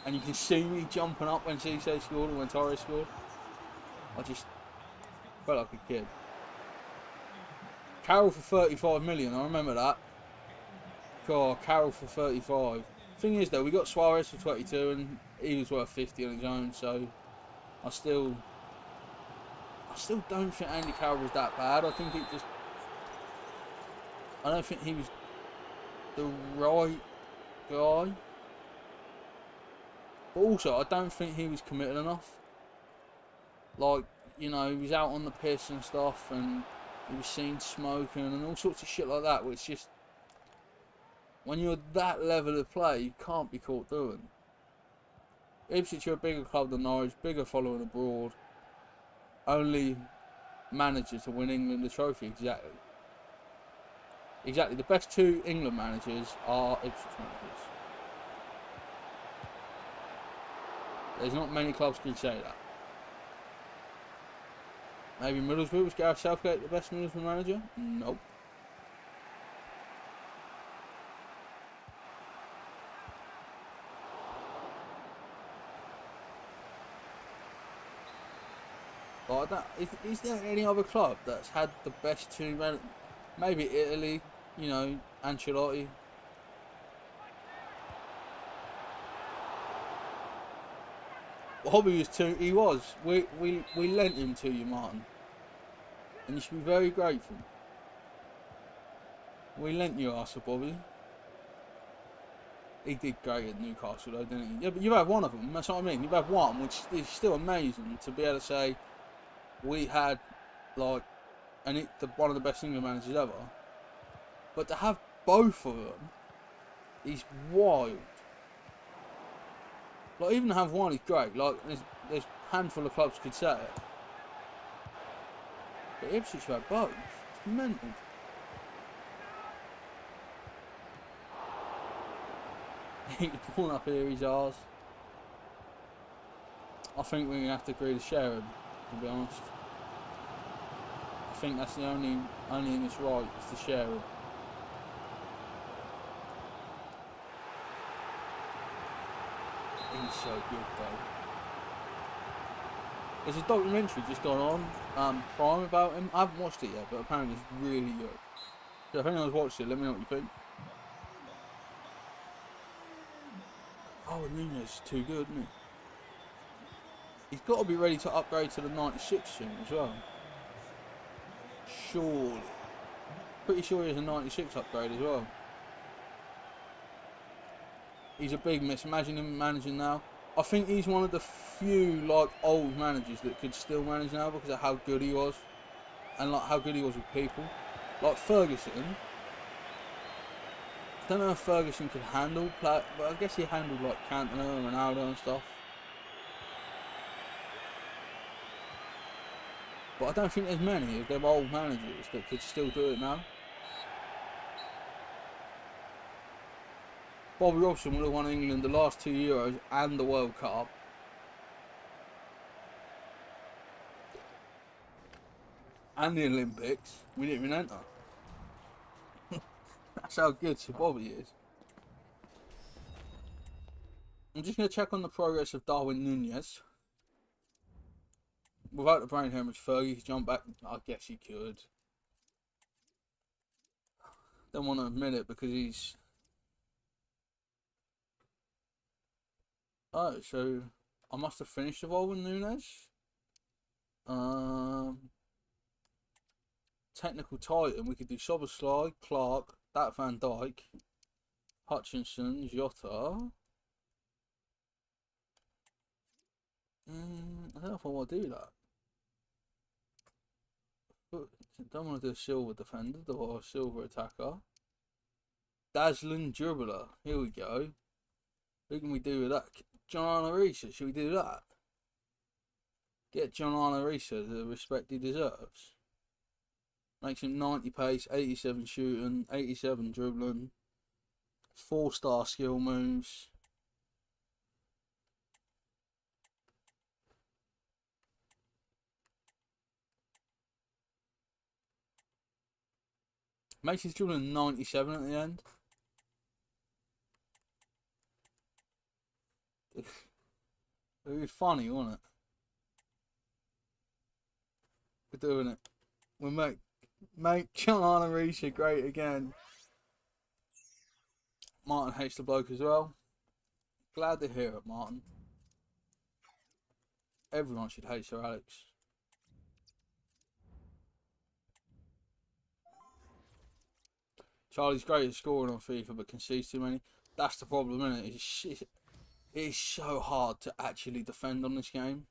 and you can see me jumping up when Cissé scored and when Torres scored. I just felt like a kid. Carroll for 35 million, I remember that. God, Carroll for 35. Thing is though, we got Suarez for 22 and he was worth 50 on his own, so I still don't think Andy Carroll was that bad. I don't think he was the right guy. But also, I don't think he was committed enough. Like, you know, he was out on the piss and stuff, and he was seen smoking and all sorts of shit like that, which just, when you're that level of play, you can't be caught doing. Ipswich are a bigger club than Norwich, bigger following abroad. Only manager to win England the trophy, exactly. Exactly, the best two England managers are Ipswich managers. There's not many clubs can say that. Maybe Middlesbrough, was Gareth Southgate the best Middlesbrough manager? Nope. Like that, is there any other club that's had the best two man? Maybe Italy, you know, Ancelotti. Hobby was too. He was. We lent him to you, Martin, and you should be very grateful. We lent you Arsenal, Bobby. He did great at Newcastle, though, didn't he? Yeah, but you've had one of them. That's what I mean. You've had one, which is still amazing to be able to say we had like, one of the best England managers ever. But to have both of them is wild. Like, even to have one is great. Like, there's a handful of clubs could say it. But Ipswich have had both. It's mental. He's pulling up here, he's ours. I think we're going to have to agree to share him, to be honest. I think that's the only thing that's right, is to share him. He's so good though. There's a documentary just gone on, Prime, about him. I haven't watched it yet, but apparently it's really good. So if anyone's watched it, let me know what you think. Oh, Nunez is too good, isn't he? He's got to be ready to upgrade to the 96 soon as well. Surely. Pretty sure he has a 96 upgrade as well. He's a big miss. Imagine him managing now. I think he's one of the few like old managers that could still manage now because of how good he was. And like how good he was with people. Like Ferguson. I don't know if Ferguson could handle play, but I guess he handled like Cantona and Ronaldo and stuff. But I don't think there's many of them old managers that could still do it now. Bobby Robson would have won England the last 2 Euros and the World Cup. And the Olympics. We didn't even enter. That's how good Sir Bobby is. I'm just going to check on the progress of Darwin Nunez. Without the brain hemorrhage, Fergie jump back. I guess he could. Don't want to admit it because he's... Oh, so I must have finished evolving Nunez. Technical Titan. We could do Soberslide, Clark, that Van Dijk, Hutchinson, Jota. I don't know if I want to do that. Don't want to do a silver defender or a silver attacker. Dazzling dribbler. Here we go. Who can we do with that? John Arisa. Should we do that? Get John Arisa the respect he deserves. Makes him 90 pace, 87 shooting, 87 dribbling, 4-star skill moves. Makes his dribbling 97 at the end. It would be funny, wouldn't it? We're doing it. We'll make John Arisa great again. Martin hates the bloke as well. Glad to hear it, Martin. Everyone should hate Sir Alex. Charlie's great at scoring on FIFA but concedes too many. That's the problem, isn't it? It's so hard to actually defend on this game.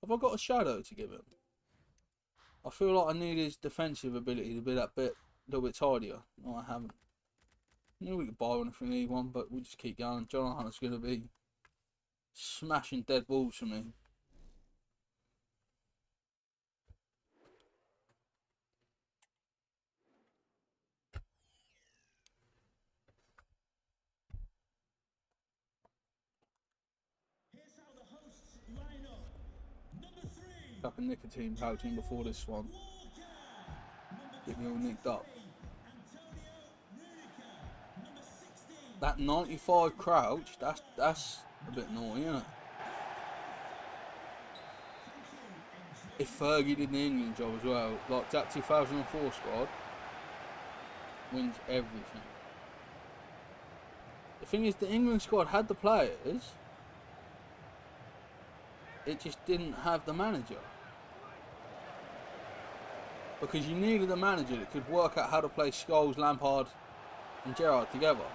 Have I got a shadow to give him? I feel like I need his defensive ability to be that bit, a little bit tidier. No, I haven't. I knew we could buy one if we need one, but we'll just keep going. John Hunter's going to be smashing dead balls for me. Up a nicotine pouch in before this one. Get me all nicked up. That 95 crouch, that's a bit naughty, isn't it? if Fergie did the England job as well, like that 2004 squad wins everything. The thing is, the England squad had the players, it just didn't have the manager. Because you needed a manager that could work out how to play Scholes, Lampard and Gerrard together.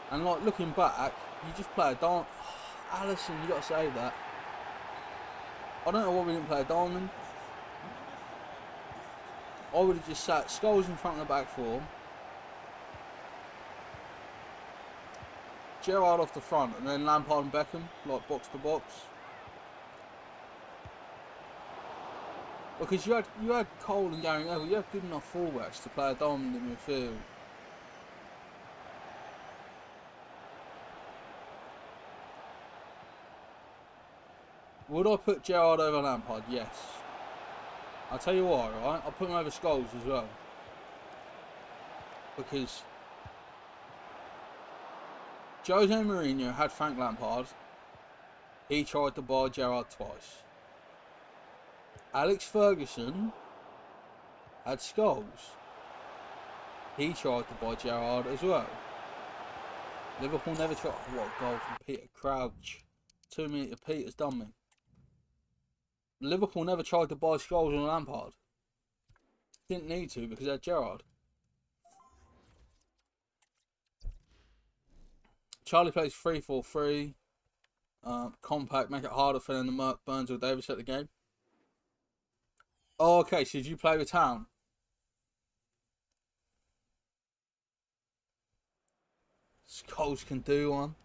And like looking back, you just play a diamond. Oh, Allison, you got to say that. I don't know why we didn't play a diamond. I would have just sat Scholes in front of the back four, Gerrard off the front, and then Lampard and Beckham, like box to box. Because you had Cole and Gary Neville, you had good enough fullbacks to play a diamond in midfield. Would I put Gerrard over Lampard? Yes. I'll tell you why, right? I'll put him over Scholes as well. Because Jose Mourinho had Frank Lampard. He tried to buy Gerrard twice. Alex Ferguson had Scholes. He tried to buy Gerrard as well. Liverpool never tried. What a goal from Peter Crouch. 2 metre Peter's done me. Liverpool never tried to buy Scholes on Lampard. Didn't need to because they had Gerrard. Charlie plays 3-4-3. Compact, make it harder for them to mark Burns or Davis at the game. Oh, okay, so did you play with Town? Scholes can do one.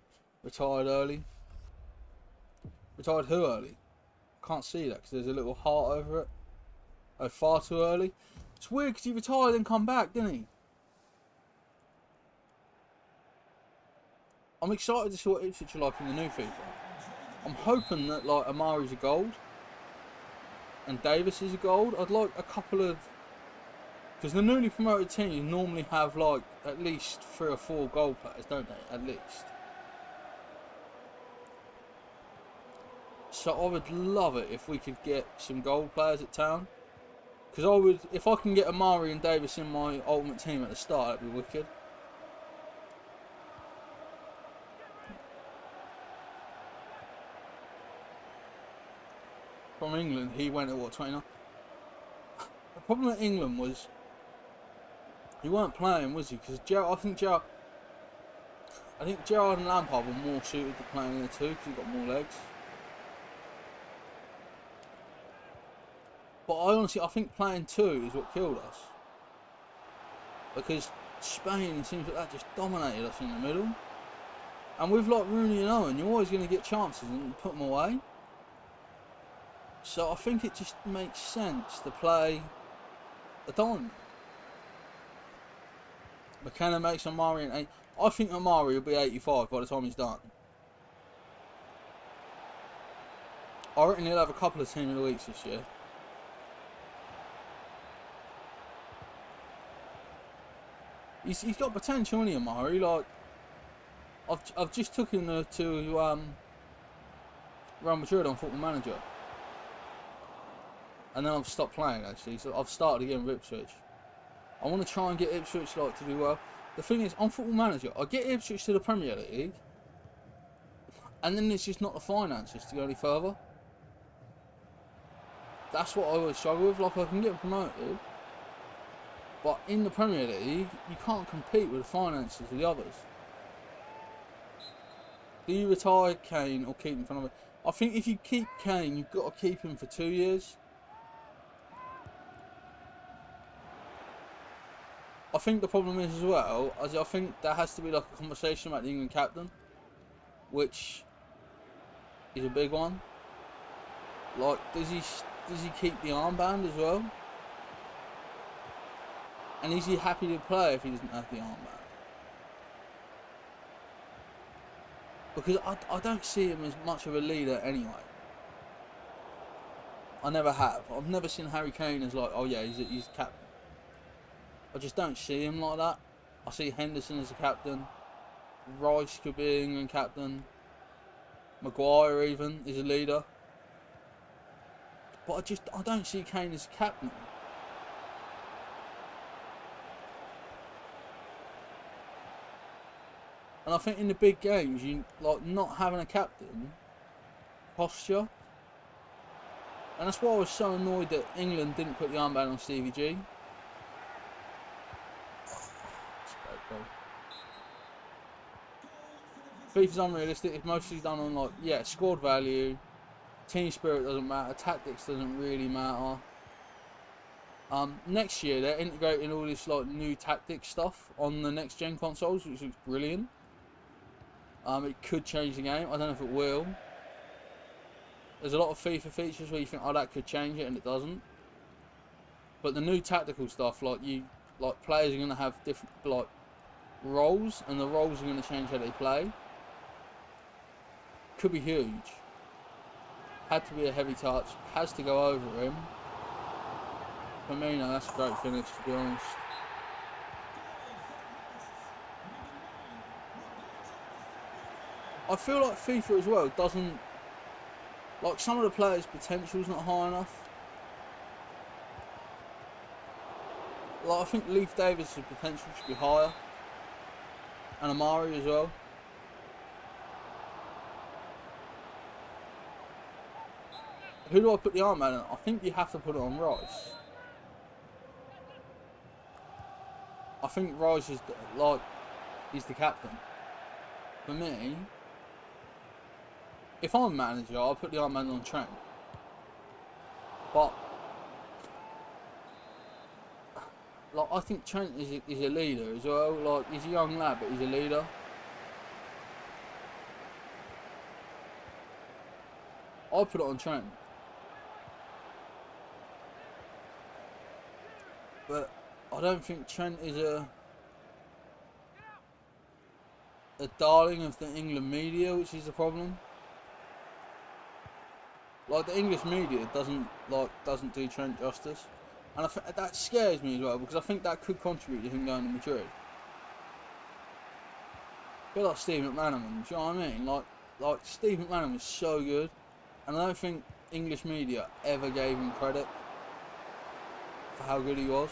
Retired early. Retired who early? Can't see that because there's a little heart over it. Oh, far too early. It's weird because he retired and come back, didn't he? I'm excited to see what Ipswich are like in the new FIFA. I'm hoping that like Amari's a gold and Davis is a gold. I'd like a couple of, because the newly promoted teams normally have like at least 3 or 4 gold players, don't they? At least. So I would love it if we could get some gold players at Town. Because I would, if I can get Amari and Davis in my ultimate team at the start, that'd be wicked. From England, he went at what, 29? The problem with England was he weren't playing, was he? Because I think Gerrard and Lampard were more suited to playing in the two because he got more legs. But I think playing 2 is what killed us. Because Spain and teams like that just dominated us in the middle. And with like Rooney and Owen, you're always going to get chances and put them away. So I think it just makes sense to play a diamond. McKenna makes Amari an 8. I think Amari will be 85 by the time he's done. I reckon he'll have a couple of team of the weeks this year. He's got potential, isn't he, Amari? Like, I've just took him to Real Madrid on Football Manager, and then I've stopped playing actually. So I've started again with Ipswich. I want to try and get Ipswich like to do well. The thing is, on Football Manager, I get Ipswich to the Premier League, and then it's just not the finances to go any further. That's what I always struggle with. Like, I can get promoted, but in the Premier League, you can't compete with the finances of the others. Do you retire Kane or keep him for another? I think if you keep Kane, you've got to keep him for 2 years. I think the problem is as well, I think there has to be like a conversation about the England captain, which is a big one. Like, does he keep the armband as well? And is he happy to play if he doesn't have the armband? Because I don't see him as much of a leader anyway. I never have. I've never seen Harry Kane as like, oh yeah, he's captain. I just don't see him like that. I see Henderson as a captain. Rice could be England captain. Maguire even is a leader. But I don't see Kane as captain. And I think in the big games, you like not having a captain posture. And that's why I was so annoyed that England didn't put the armband on Stevie G. That's a great goal. FIFA's unrealistic. It's mostly done on like, yeah, squad value. Team spirit doesn't matter. Tactics doesn't really matter. Next year they're integrating all this like new tactics stuff on the next gen consoles, which looks brilliant. It could change the game. I don't know if it will. There's a lot of FIFA features where you think, oh, that could change it, and it doesn't. But the new tactical stuff, like players are gonna have different like roles, and the roles are gonna change how they play. Could be huge. Had to be a heavy touch. Has to go over him. For me, no, that's a great finish, to be honest. I feel like FIFA as well doesn't... Like, some of the players' potential's not high enough. Like, I think Leif Davis' potential should be higher. And Amari as well. Who do I put the armband on? I think you have to put it on Rice. I think Rice is like, he's the captain. For me, if I'm manager, I'll put the armband on Trent. But like, I think Trent is a leader as well. Like, he's a young lad, but he's a leader. I'll put it on Trent. But I don't think Trent is a darling of the England media, which is the problem. Like, the English media doesn't do Trent justice, and that scares me as well, because I think that could contribute to him going to Madrid. A bit like Steve McManaman, do you know what I mean? Like Steve McManaman was so good, and I don't think English media ever gave him credit for how good he was.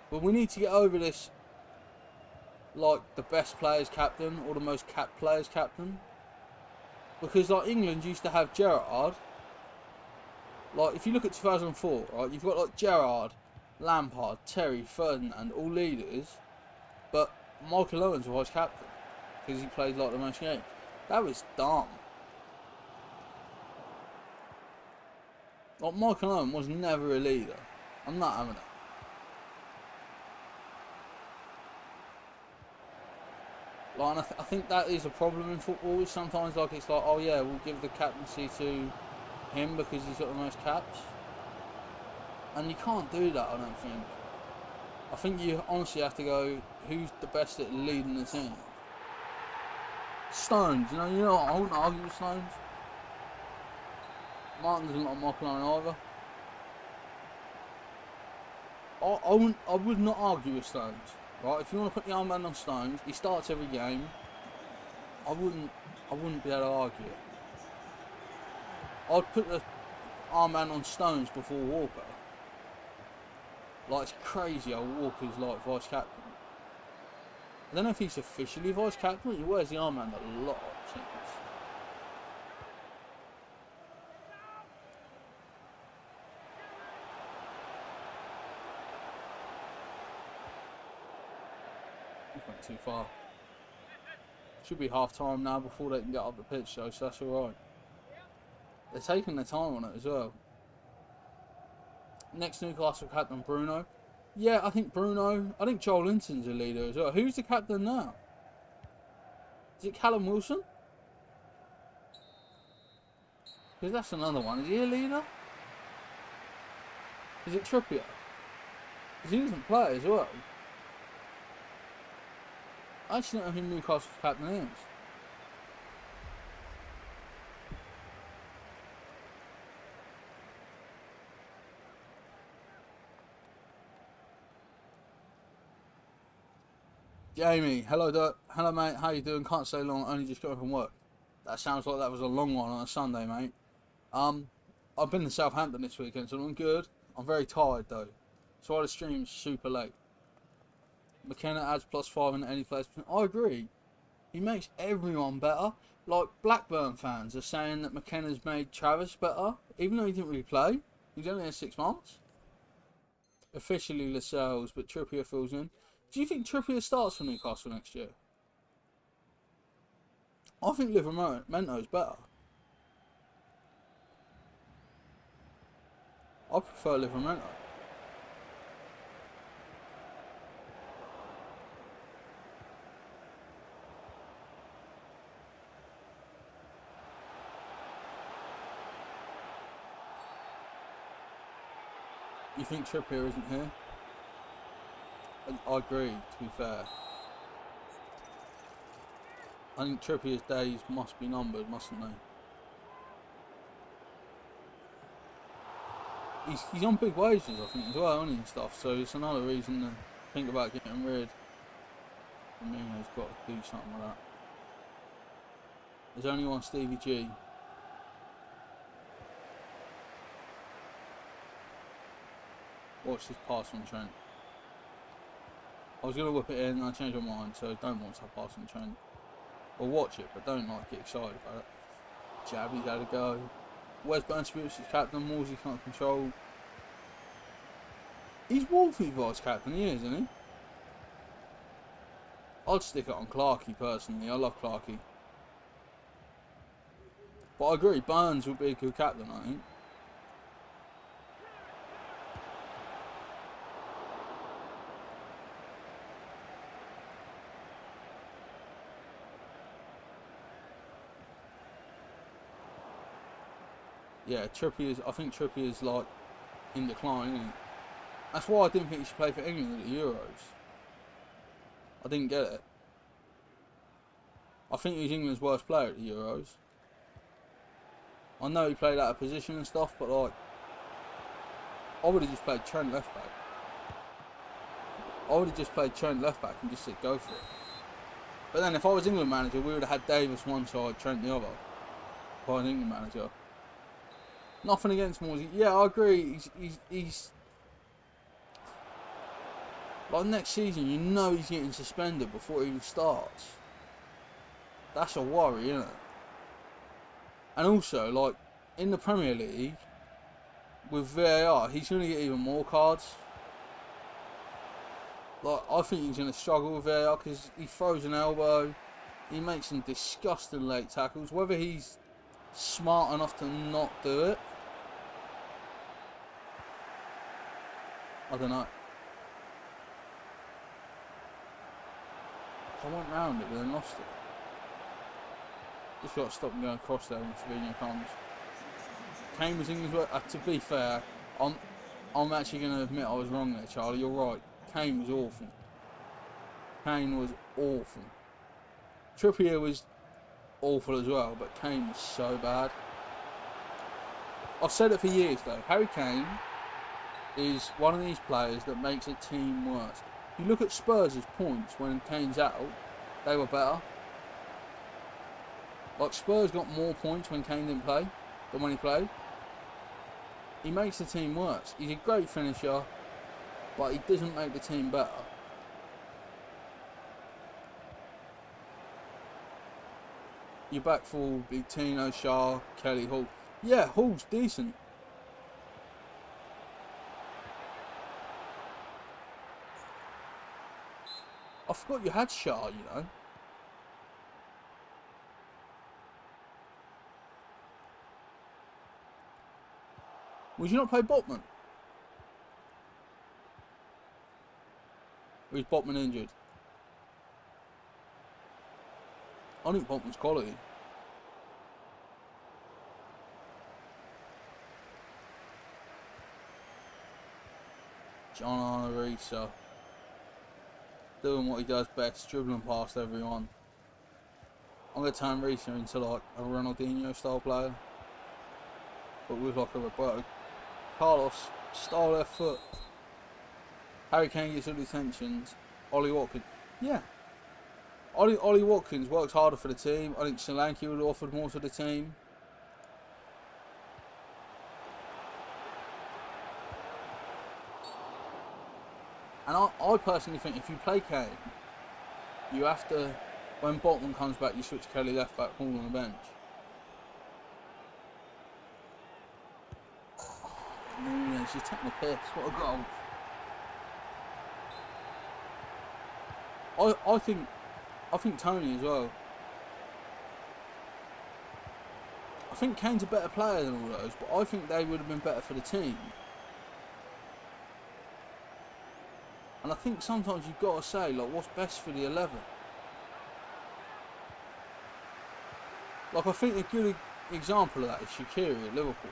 But we need to get over this, like, the best players captain or the most capped players captain. Because, like, England used to have Gerrard. Like, if you look at 2004, right, you've got, like, Gerrard, Lampard, Terry, Ferdinand, all leaders. But Michael Owens was captain because he played, like, the most games. That was dumb. Like, Michael Owen was never a leader. I'm not having it. Like, I think that is a problem in football. Sometimes, like, it's like, oh yeah, we'll give the captaincy to him because he's got the most caps. And you can't do that, I don't think. I think you honestly have to go, who's the best at leading the team? Stones, you know what, I wouldn't argue with Stones. Martin doesn't like Michael Owen either. I would not argue with Stones. Right, if you want to put the armband on Stones, he starts every game. I wouldn't be able to argue it. I'd put the armband on Stones before Walker. Like, it's crazy how Walker's like vice captain. I don't know if he's officially vice captain, but he wears the armband a lot of times. Went too far. Should be half time now before they can get up the pitch, though, so that's alright. They're taking their time on it as well. Next Newcastle captain, Bruno. Yeah, I think Joel Linton's a leader as well. Who's the captain now? Is it Callum Wilson? Because that's another one. Is he a leader? Is it Trippier? Because he doesn't play as well. I actually don't know who Newcastle's captain is. Jamie, hello mate, how you doing? Can't stay long, only just got from work. That sounds like that was a long one on a Sunday, mate. I've been to Southampton this weekend, so I'm good. I'm very tired though. So the stream's super late. McKenna adds +5 in any place. I agree. He makes everyone better. Like Blackburn fans are saying that McKenna's made Travis better, even though he didn't really play. He's only had 6 months. Officially Lascelles, but Trippier fills in. Do you think Trippier starts for Newcastle next year? I think Livermento's better. I prefer Livermento. You think Trippier isn't here? I agree, to be fair. I think Trippier's days must be numbered, mustn't they? He's on big wages, I think, as well, isn't he, and stuff. So it's another reason to think about getting rid. Firmino's got to do something like that. There's only one Stevie G. Watch this pass on Trent. I was going to whip it in and I changed my mind, so don't watch that pass on Trent. Or watch it, but don't like get excited about it. Jabby's had a go. Where's Burns Spirits' captain? Wolsey can't control. He's Wolfie vice captain, he is, isn't he? I'd stick it on Clarkey personally. I love Clarkey. But I agree, Burns would be a good captain, I think. Yeah, I think Trippier's like in decline, isn't he? That's why I didn't think he should play for England at the Euros. I didn't get it. I think he's England's worst player at the Euros. I know he played out of position and stuff, but like, I would have just played Trent left back. I would have just played Trent left back and just said go for it. But then if I was England manager, we would have had Davis one side, Trent the other. If I was England manager. Nothing against Morsey. Yeah, I agree. He's like next season. You know he's getting suspended before he even starts. That's a worry, isn't it? And also, like in the Premier League with VAR, he's going to get even more cards. Like I think he's going to struggle with VAR because he throws an elbow. He makes some disgusting late tackles. Whether he's smart enough to not do it, I don't know. I went round it but then lost it. Just got to stop and go across there when Fabinho comes. Kane was England's work. To be fair, I'm actually going to admit I was wrong there, Charlie. You're right. Kane was awful. Kane was awful. Trippier was awful as well, but Kane was so bad. I've said it for years though. Harry Kane is one of these players that makes a team worse. You look at Spurs' points when Kane's out, they were better. Like Spurs got more points when Kane didn't play than when he played. He makes the team worse. He's a great finisher, but he doesn't make the team better. Your back four will be Tino, Shaw, Kelly, Hall. Yeah, Hall's decent. I forgot you had Shaw, you know. Would you not play Botman? Or is Botman injured? I think Botman's quality. John Arisa. Doing what he does best, dribbling past everyone. I'm going to turn Reese into like a Ronaldinho style player. But with like a Roberto Carlos style left foot. Harry Kane gets all the attentions. Ollie Watkins. Yeah. Ollie Watkins works harder for the team. I think Solanke would have offered more to the team. And I personally think if you play Kane, you have to, when Botman comes back, you switch Kelly left back, Hall on the bench. Nunes, she's taking a piss. What a goal. I think Tony as well. I think Kane's a better player than all those, but I think they would have been better for the team. And I think sometimes you've got to say, like, what's best for the 11? Like, I think a good example of that is Shaqiri at Liverpool.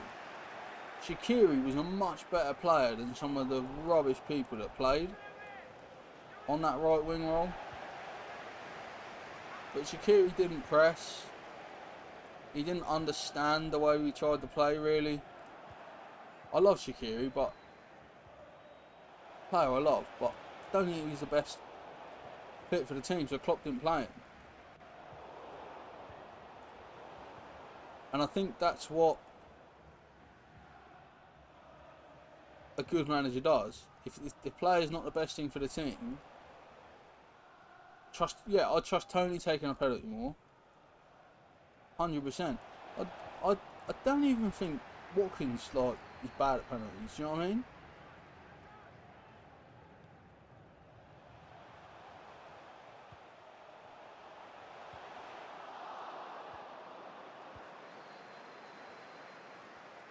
Shaqiri was a much better player than some of the rubbish people that played on that right wing role. But Shaqiri didn't press. He didn't understand the way we tried to play, really. I love Shaqiri, but player I love, but I don't think he's the best fit for the team, so Klopp didn't play him. And I think that's what a good manager does. If the player's not the best thing for the team, I trust Tony taking a penalty more. 100%. I don't even think Watkins is bad at penalties. Do you know what I mean?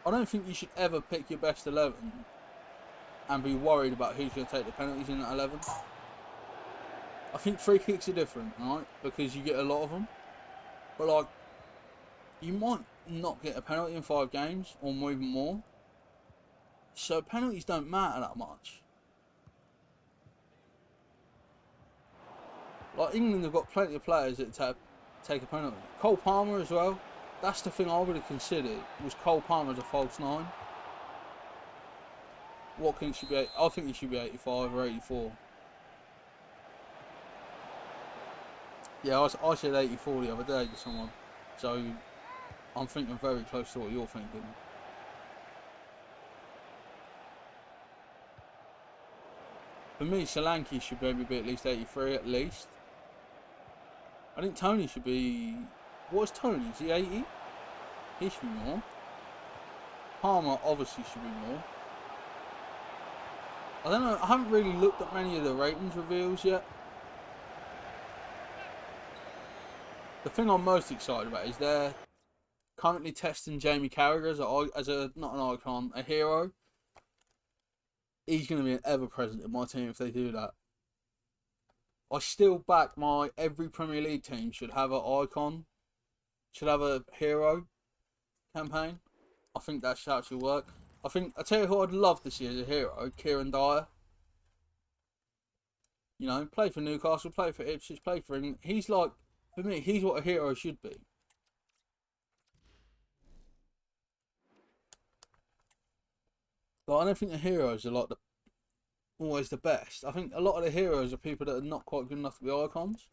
I don't think you should ever pick your best 11 and be worried about who's going to take the penalties in that 11. I think free kicks are different, right? Because you get a lot of them. But, like, you might not get a penalty in 5 games or even more. So penalties don't matter that much. Like, England have got plenty of players that take a penalty. Cole Palmer as well. That's the thing I would have considered, was Cole Palmer as a false 9. Watkins should be, I think he should be 85 or 84. Yeah, I said 84 the other day to someone. So, I'm thinking very close to what you're thinking. For me, Solanke should maybe be at least 83 at least. I think Tony should be... What's Tony? Is he 80? He should be more. Palmer obviously should be more. I don't know, I haven't really looked at many of the ratings reveals yet. The thing I'm most excited about is they're currently testing Jamie Carragher as not an icon, a hero. He's going to be an ever-present in my team if they do that. I still back every Premier League team should have an icon, should have a hero campaign. I think that should actually work. I tell you who I'd love to see as a hero, Kieran Dyer. You know, play for Newcastle, play for Ipswich, play for England. He's like, for me, he's what a hero should be. But I don't think the heroes are like always the best. I think a lot of the heroes are people that are not quite good enough to be icons,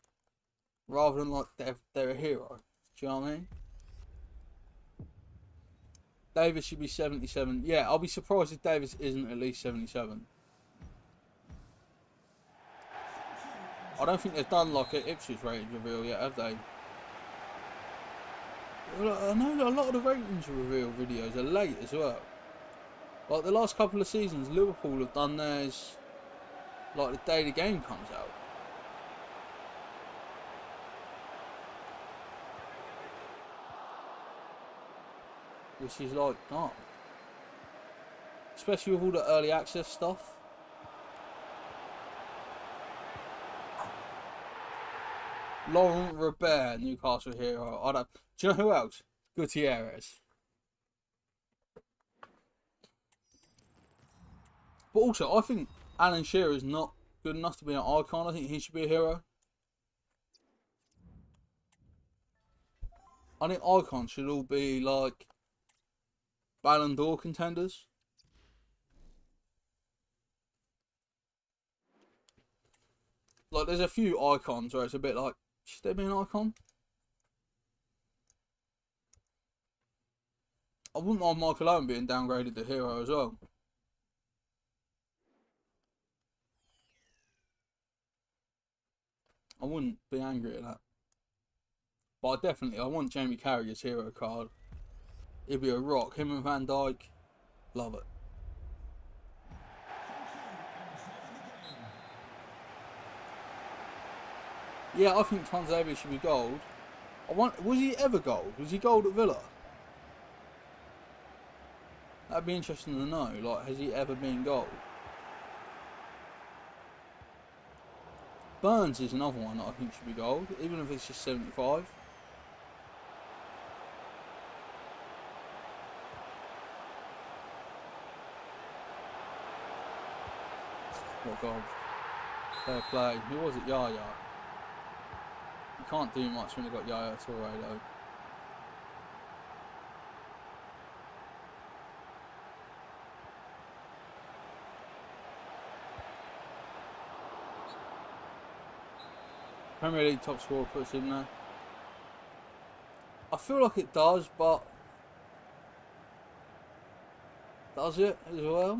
rather than like they're a hero. Do you know what I mean? Davis should be 77. Yeah, I'll be surprised if Davis isn't at least 77. I don't think they've done like an Ipswich ratings reveal yet, have they? I know a lot of the ratings reveal videos are late as well. Like the last couple of seasons, Liverpool have done theirs like the day the game comes out. Which is like, not. Especially with all the early access stuff. Laurent Robert, Newcastle hero. Do you know who else? Gutierrez. But also, I think Alan Shearer is not good enough to be an icon. I think he should be a hero. I think icons should all be like Ballon d'Or contenders. Like, there's a few icons where it's a bit like Should there be an icon? I wouldn't mind Michael Owen being downgraded to hero as well. I wouldn't be angry at that. But I want Jamie Carragher's hero card. He'd be a rock. Him and Van Dijk. Love it. Yeah, I think Tonzavia should be gold. Was he ever gold? Was he gold at Villa? That'd be interesting to know. Like, has he ever been gold? Burns is another one that I think should be gold, even if it's just 75. What gold? Fair play. Who was it? Yaya. You can't do much when you've got Yaya Toure though. Premier League top scorer puts him there. I feel like it does, but does it as well?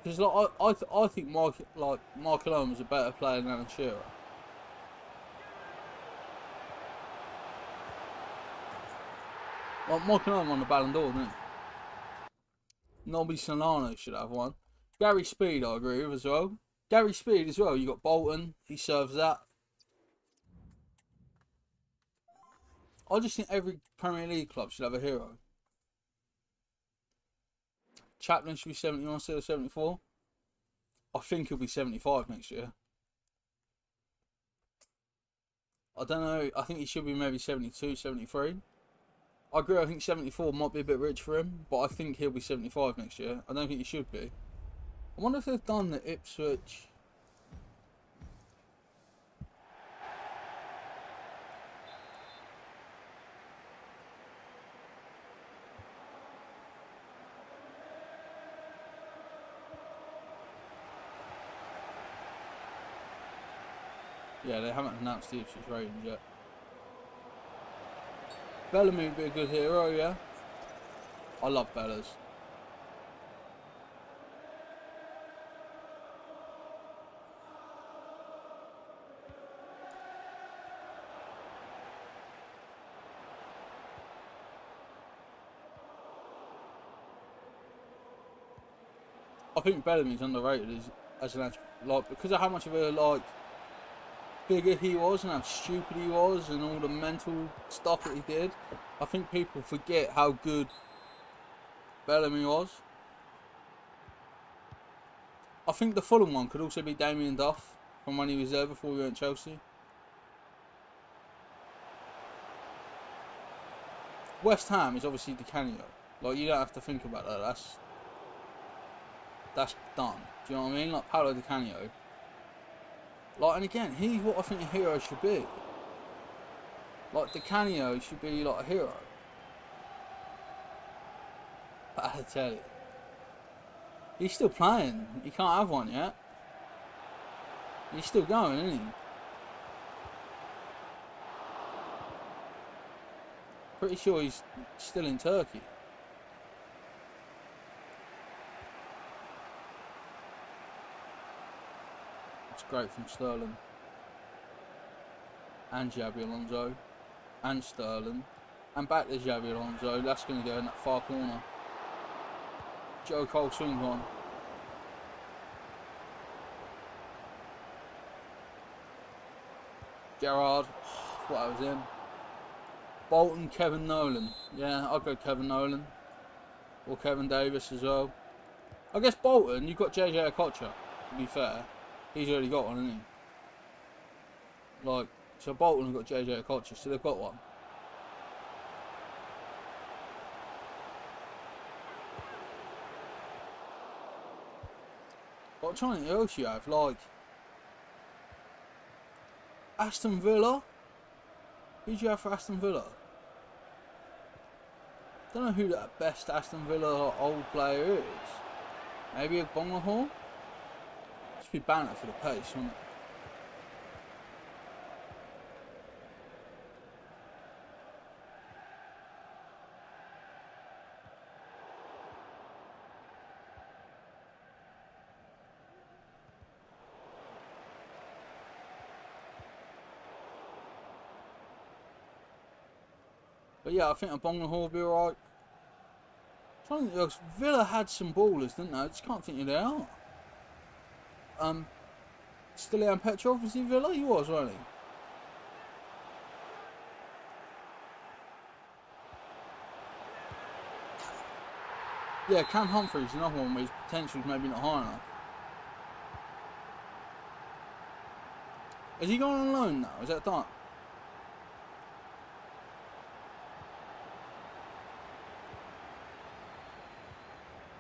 Because like I think Michael Owen was a better player than Alan Shearer. Like Michael Owen won the Ballon d'Or, didn't he? Nobby Solano should have one. Gary Speed, I agree with as well. Gary Speed as well. You got Bolton. He serves that. I just think every Premier League club should have a hero. Chaplin should be 71 instead of 74. I think he'll be 75 next year. I don't know. I think he should be maybe 72, 73. I agree, I think 74 might be a bit rich for him, but I think he'll be 75 next year. I don't think he should be. I wonder if they've done the Ipswich. Yeah, they haven't announced the Ipswich ratings yet. Bellamy would be a good hero, yeah. I love Bellas. I think Bellamy's underrated as an like because of how much of a bigger he was and how stupid he was and all the mental stuff that he did. I think people forget how good Bellamy was. I think the Fulham one could also be Damien Duff from when he was there before we went Chelsea. West Ham is obviously Di Canio. Like, you don't have to think about that. That's done. Do you know what I mean? Like Paolo Di Canio. Like, and again, he's what I think a hero should be. Like, Di Canio should be like a hero. But I tell you, he's still playing. He can't have one yet. He's still going, isn't he? Pretty sure he's still in Turkey. Great from Sterling and Xabi Alonso and Sterling and back to Xabi Alonso. That's going to go in that far corner. Joe Cole swings on. Gerrard, what I was in. Bolton, Kevin Nolan. Yeah, I'll go Kevin Nolan or Kevin Davis as well. I guess Bolton, you've got JJ Okocha, to be fair. He's already got one, hasn't he? Like, so Bolton have got JJ Okocha, so they've got one. But I'm trying to think who else you have, like Aston Villa. Who do you have for Aston Villa? I don't know who that best Aston Villa old player is. Maybe a Bonglahor? Should be banner for the pace, wouldn't it? But yeah, I think a Bonglahor will be alright. Villa had some ballers, didn't they? I just can't think who they are. Stilian Petrov, was he Villa? He was, wasn't he? Yeah, Cam Humphreys, another one where his potential is maybe not high enough. Has he gone on loan now? Is that done?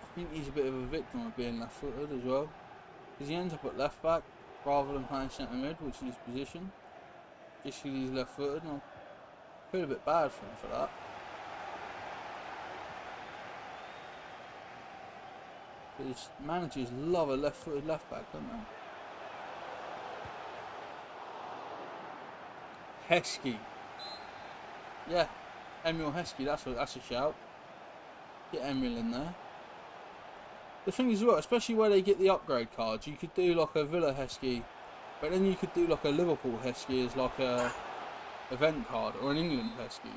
I think he's a bit of a victim of being left-footed as well. Because he ends up at left-back rather than playing centre-mid, which is his position. Just because he's left-footed, and I feel a bit bad for him for that. Because managers love a left-footed left-back, don't they? Heskey. Yeah, Emil Heskey, that's a shout. Get Emil in there. The thing is, well, especially where they get the upgrade cards, you could do like a Villa Heskey, but then you could do like a Liverpool Heskey as like a event card, or an England Heskey.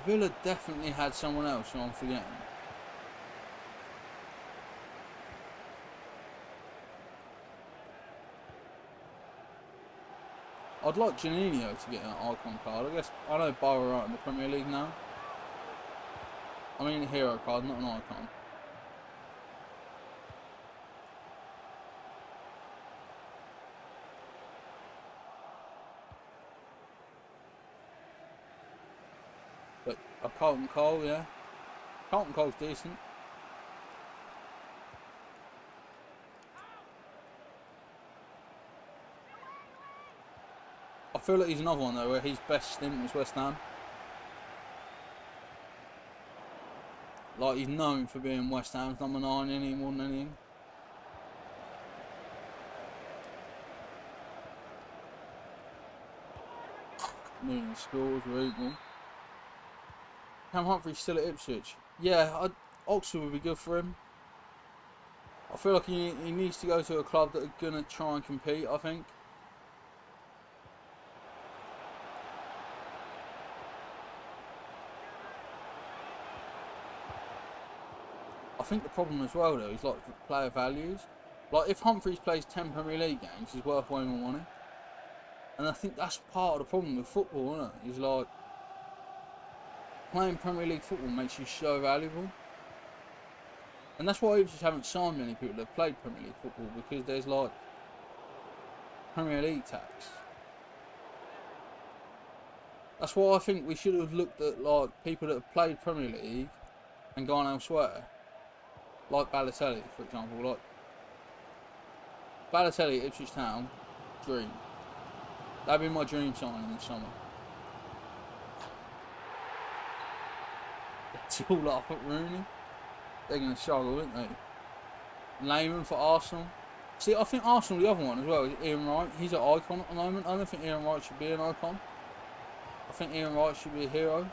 Villa definitely had someone else who I'm forgetting. I'd like Janino to get an icon card. I guess I know Borough are out in the Premier League now. I mean a hero card, not an icon. But a Carlton Cole, yeah. Carlton Cole's decent. I feel like he's another one though where his best stint was West Ham. Like he's known for being West Ham's number 9 any more than anything. Nunes scores, we're equal. Cam Humphrey's still at Ipswich. Yeah, Oxford would be good for him. I feel like he needs to go to a club that are going to try and compete, I think. I think the problem as well though is like player values. Like if Humphreys plays 10 Premier League games, he's worth way more money. And I think that's part of the problem with football, isn't it? Is like playing Premier League football makes you so valuable. And that's why Ipswich haven't signed many people that have played Premier League football, because there's like Premier League tax. That's why I think we should have looked at like people that have played Premier League and gone elsewhere. Like Balotelli, for example. Like Balotelli at Ipswich Town, dream. That'd be my dream signing this summer. It's all up at Rooney. They're going to struggle, aren't they? Layman for Arsenal. See, I think Arsenal, the other one as well, is Ian Wright. He's an icon at the moment. I don't think Ian Wright should be an icon. I think Ian Wright should be a hero.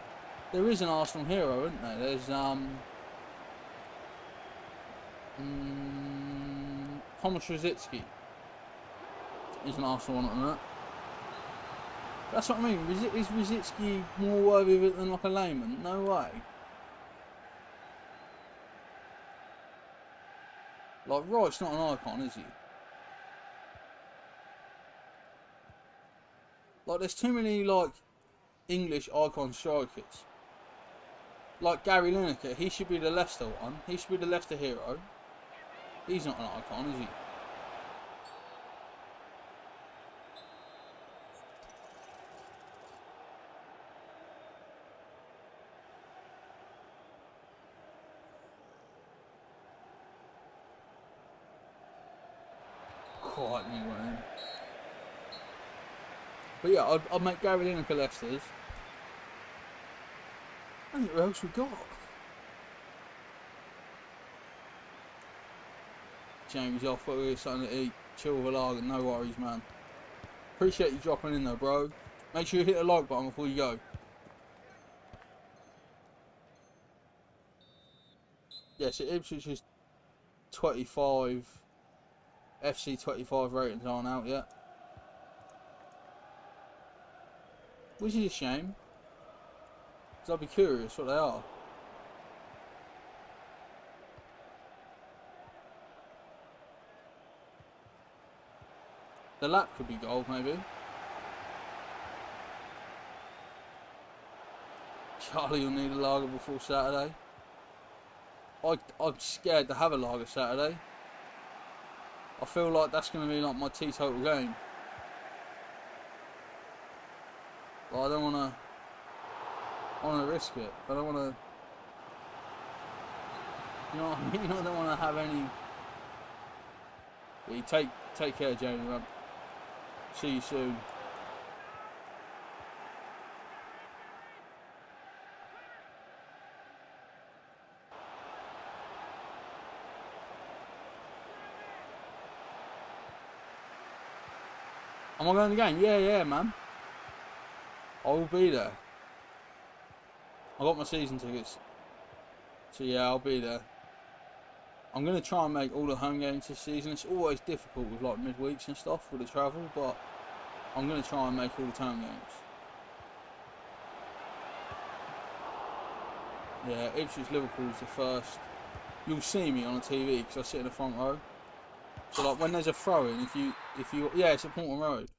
There is an Arsenal hero, isn't there? There's Thomas Rosicky. He's an Arsenal one at the minute. That's what I mean. Is Rosicky more worthy of it than like a Layman? No way. Like Wright's not an icon, is he? Like there's too many like English icon strikers. Like Gary Lineker, he should be the Leicester one. He should be the Leicester hero. He's not an icon, is he? Quite anyway. But yeah, I'd make Gary Lineker Leicester's. I think what else we got? Jamie's off, but we're something to eat. Chill with a lager, no worries, man. Appreciate you dropping in though, bro. Make sure you hit the like button before you go. Yes, Ipswich is 25. FC25 ratings aren't out yet. Which is a shame. Because I'd be curious what they are. The lap could be gold, maybe. Charlie will need a lager before Saturday. I'm scared to have a lager Saturday. I feel like that's going to be like my teetotal game. But I don't want to risk it. I don't want to. You know what I mean? I don't want to have any. Yeah, take care, Jamie, man. See you soon. Am I going to the game? Yeah, man. I will be there. I got my season tickets. So yeah, I'll be there. I'm going to try and make all the home games this season. It's always difficult with like midweeks and stuff with the travel, but I'm going to try and make all the home games. Yeah, Ipswich Liverpool's the first. You'll see me on the TV because I sit in the front row. So like when there's a throw-in, if you yeah, it's at Portman Road.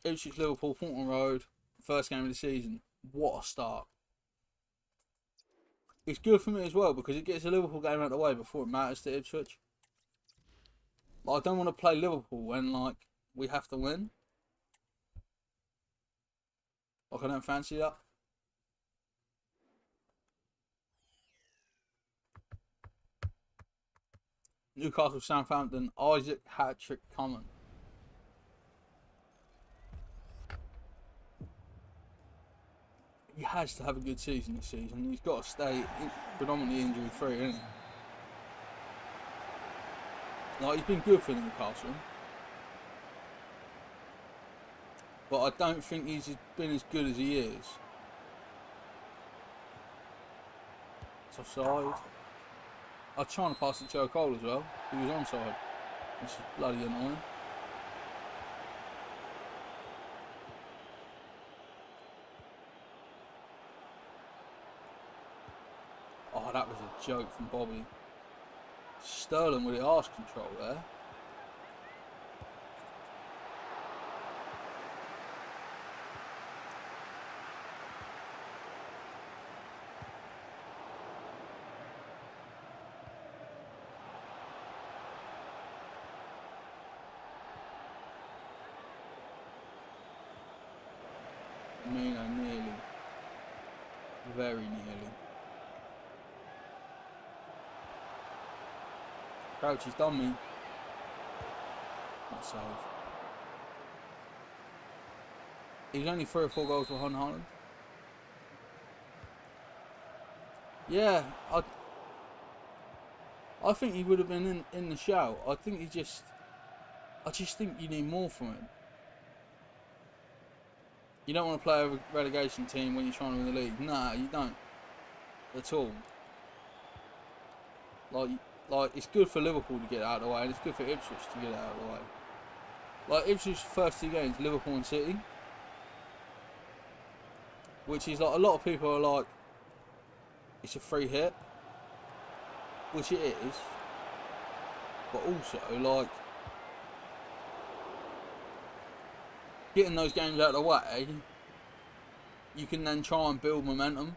Ipswich Liverpool, Portman Road, first game of the season. What a start! It's good for me as well because it gets a Liverpool game out of the way before it matters to Ipswich. But I don't want to play Liverpool when like we have to win. Like I don't fancy that. Newcastle, Southampton, Isaac hat-trick coming. He has to have a good season this season. He's got to stay predominantly injury-free, isn't he? Like, he's been good for Newcastle. But I don't think he's been as good as he is. It's offside. I was trying to pass to Joe Cole as well. He was onside. Which is bloody annoying. Oh, that was a joke from Bobby. Sterling with the arse control there. Mino nearly. Very nearly. Crouch has done me. Not save. He was only 3 or 4 goals behind Haaland. Yeah, I think he would have been in the shout. I just think you need more from him. You don't want to play a relegation team when you're trying to win the league. Nah, you don't. At all. Like it's good for Liverpool to get out of the way, and it's good for Ipswich to get out of the way. Like Ipswich's first 2 games, Liverpool and City. Which is like, a lot of people are like, it's a free hit. Which it is. But also, like, getting those games out of the way, you can then try and build momentum.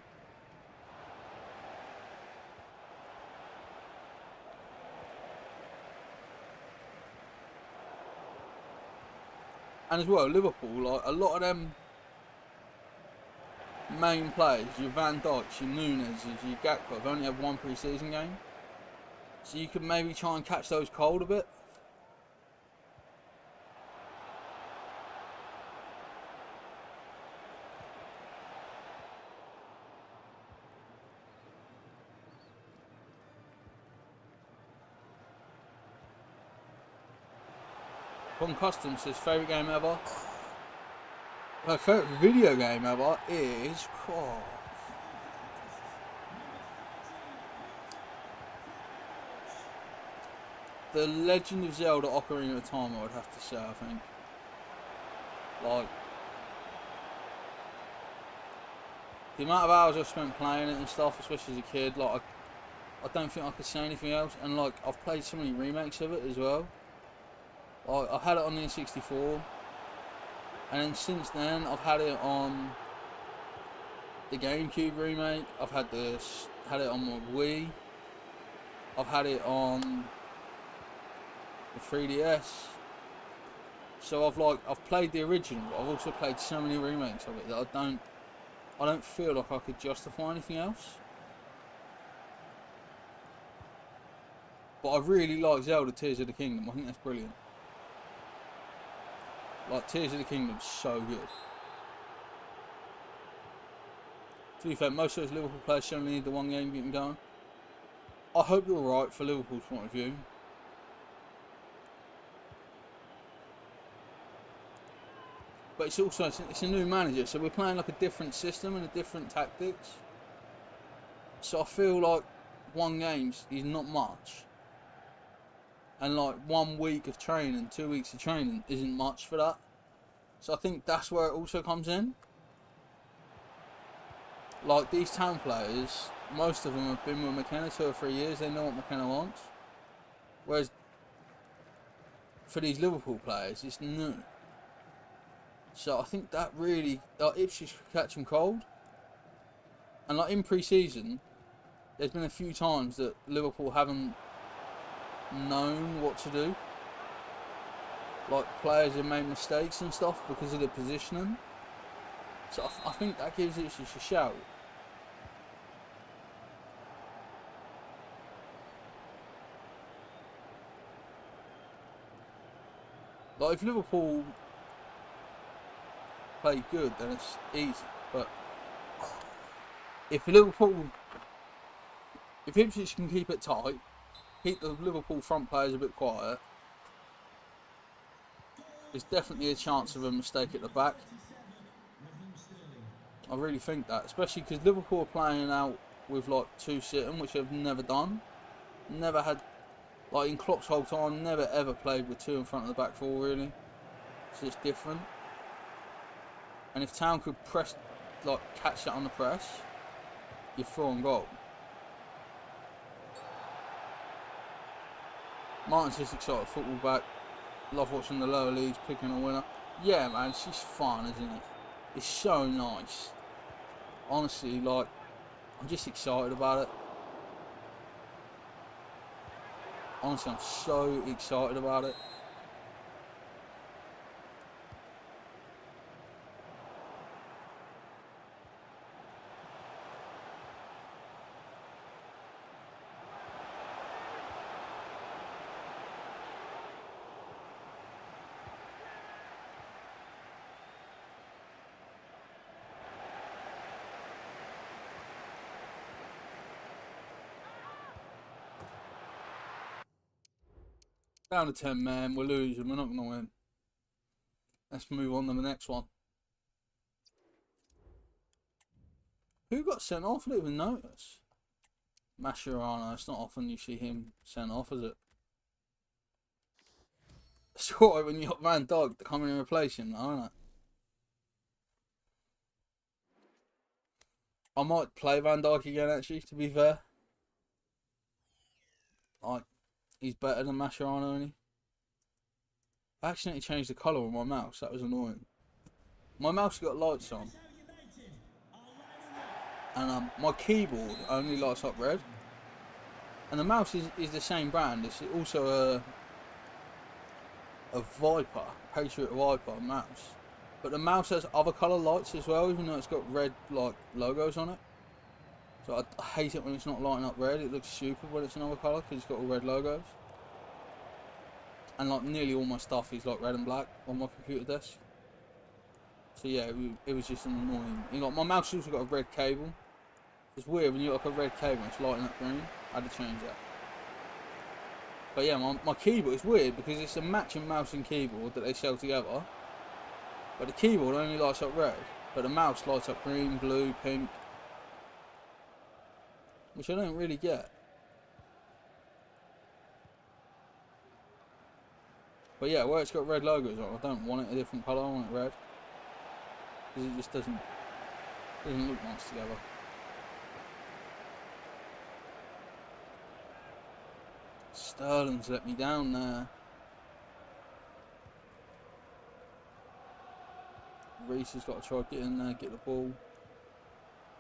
And as well, Liverpool, like, a lot of them main players, your Van Dijk, your Nunes, your Gakpo, have only had 1 pre-season game. So you could maybe try and catch those cold a bit. One Custom says favourite game ever. My favourite video game ever is... Oh, The Legend of Zelda Ocarina of Time, I would have to say, I think. Like, the amount of hours I've spent playing it and stuff, especially as a kid, like, I don't think I could say anything else. And like, I've played so many remakes of it as well. Like, I had it on the N64, and then since then I've had it on the GameCube remake. I've had it on my Wii. I've had it on the 3DS. So I've played the original, but I've also played so many remakes of it that I don't feel like I could justify anything else. But I really like Zelda Tears of the Kingdom. I think that's brilliant. Like, Tears of the Kingdom's so good. To be fair, most of those Liverpool players only need the one game getting going. I hope you're right for Liverpool's point of view. But it's also, it's a new manager, so we're playing like a different system and a different tactics. So I feel like one game is not much. And like 1 week of training, 2 weeks of training isn't much for that. So I think that's where it also comes in. Like, these town players, most of them have been with McKenna 2 or 3 years, they know what McKenna wants. Whereas for these Liverpool players, it's new. So I think that really, like, Ipswich could catch them cold. And like in pre-season, there's been a few times that Liverpool haven't known what to do. Like, players have made mistakes and stuff because of the positioning. So I think that gives Ipswich a shout. Like, if Liverpool play good, then it's easy. But if Ipswich can keep it tight, keep the Liverpool front players a bit quiet, there's definitely a chance of a mistake at the back. I really think that, especially because Liverpool are playing out with like 2 sitting, which they've never done. Never had, like in Klopp's whole time, never ever played with 2 in front of the back 4 really. So it's different. And if Town could press, like, catch that on the press, you're 4 on goal. Martin's just excited football back. Love watching the lower leagues picking a winner. Yeah, man, it's just fun, isn't it? It's so nice. Honestly, like, I'm just excited about it. Honestly, I'm so excited about it. Down to 10, man. We're losing. We're not going to win. Let's move on to the next one. Who got sent off? I didn't even notice. Mascherano. It's not often you see him sent off, is it? It's alright when you got Van Dijk to come in and replace him, though, isn't it? I might play Van Dijk again, actually, to be fair. Like, he's better than Mascherano, isn't he? I accidentally changed the colour on my mouse. That was annoying. My mouse got lights on. And my keyboard only lights up red. And the mouse is the same brand. It's also a Viper, Patriot Viper mouse. But the mouse has other colour lights as well, even though it's got red like logos on it. So I hate it when it's not lighting up red. It looks stupid when it's another colour because it's got all red logos. And like nearly all my stuff is like red and black on my computer desk. So yeah, it was just annoying. You know, my mouse also got a red cable. It's weird when you got like a red cable and it's lighting up green. I had to change that. But yeah, my keyboard is weird because it's a matching mouse and keyboard that they sell together. But the keyboard only lights up red, but the mouse lights up green, blue, pink. Which I don't really get. But yeah, where it's got red logos on, I don't want it a different colour, I want it red. Because it just doesn't look nice together. Sterling's let me down there. Reese has got to try to get in there, get the ball.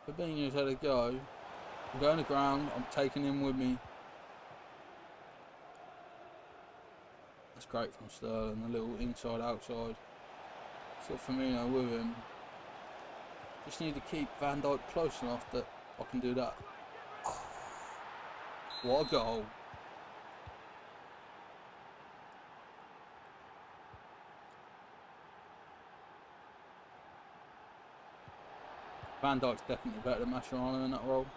Fabinho's had a go. I'm going to ground, I'm taking him with me. That's great from Sterling, a little inside outside. Still Firmino with him. Just need to keep Van Dijk close enough that I can do that. What a goal. Van Dijk's definitely better than Mascherano in that role.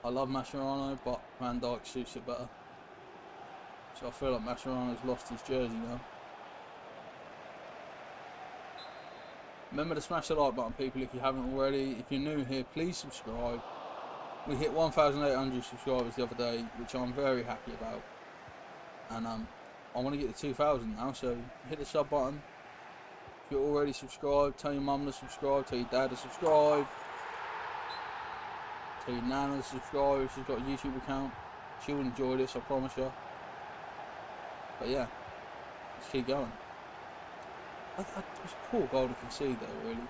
I love Mascherano, but Van Dijk suits it better. So I feel like Mascherano's lost his jersey now. Remember to smash the like button, people, if you haven't already. If you're new here, please subscribe. We hit 1,800 subscribers the other day, which I'm very happy about. And I want to get to 2,000 now, so hit the sub button. If you're already subscribed, tell your mum to subscribe, tell your dad to subscribe. Tell your nana to subscribe if she's got a YouTube account. She'll enjoy this, I promise you. But yeah, let's keep going. It's a poor goal to concede there, really.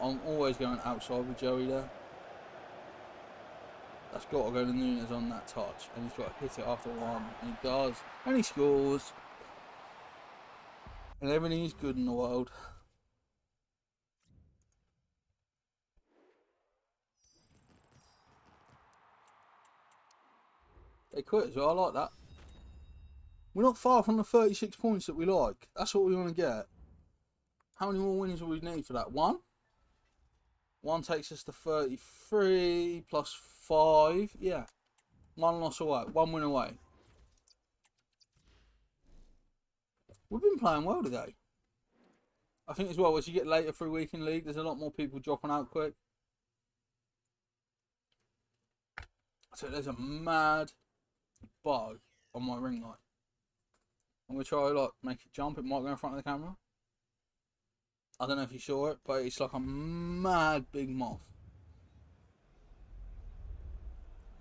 I'm always going outside with Joey there. That's got to go to Nunes on that touch, and he's got to hit it after one, and he does, and he scores. And everything is good in the world. They quit as well, I like that. We're not far from the 36 points that we like. That's what we want to get. How many more wins will we need for that? One? One takes us to 33 plus 5. Yeah. One loss away. One win away. We've been playing well today. I think as well, as you get later through Weekend League, there's a lot more people dropping out quick. So there's a mad bug on my ring light. I'm going to try like make it jump. It might go in front of the camera. I don't know if you saw it, but it's like a mad big moth.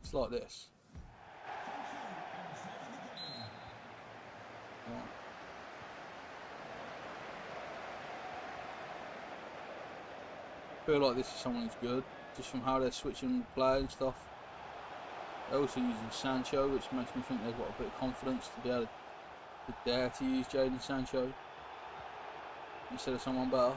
It's like this. Yeah. I feel like this is someone who's good, just from how they're switching play and stuff. They're also using Sancho, which makes me think they've got a bit of confidence to be able to dare to use Jadon Sancho instead of someone better.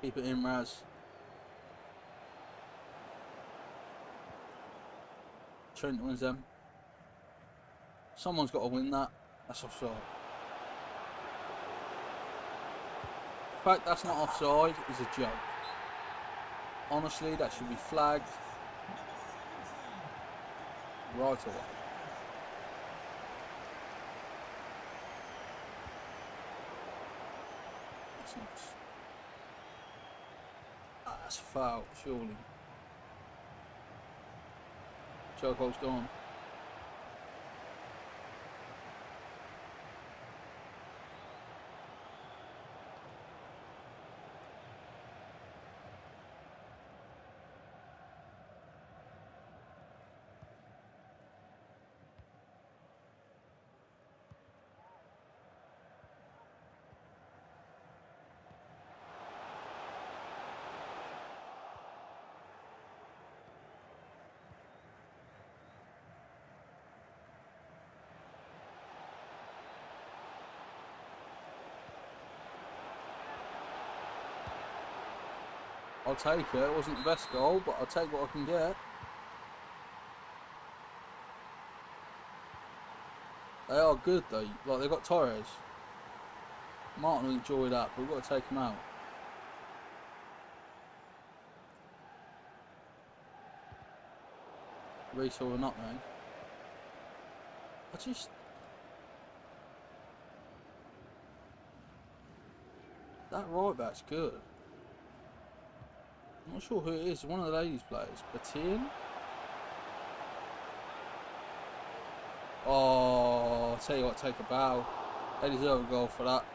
Keep it in, Raz. Trent wins them. Someone's got to win that. That's offside. The fact that's not offside is a joke. Honestly, that should be flagged right away. That's nice. That's a foul, surely. Chokehold's gone. I'll take it. It wasn't the best goal, but I'll take what I can get. They are good though. Like, they've got Torres. Martin will enjoy that, but we've got to take him out. Reese or not, man. That right back's good. I'm not sure who it is. One of the ladies' players. Batian? Oh, I'll tell you what, take a bow. They deserve a goal for that.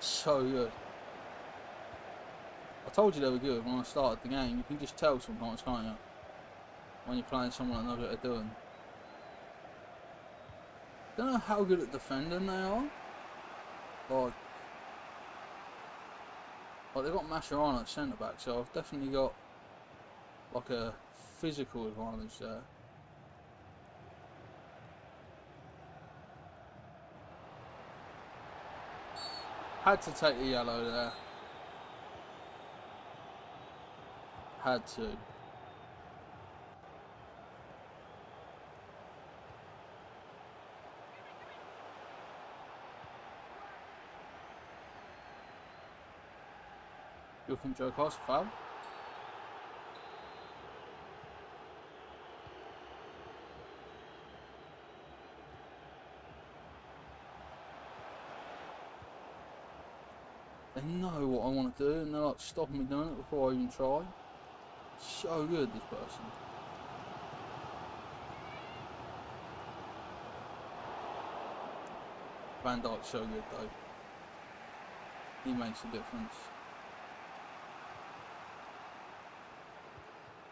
So good. I told you they were good when I started the game. You can just tell sometimes, can't you? When you're playing someone that knows what they're doing. Don't know how good at defending they are. Like they've got Mascherano at centre back, so I've definitely got like a physical advantage there. Had to take the yellow there. Had to. Looking Joe Costa, foul. They know what I want to do and they're like stopping me doing it before I even try. So good, this person. Van Dijk's so good though. He makes a difference.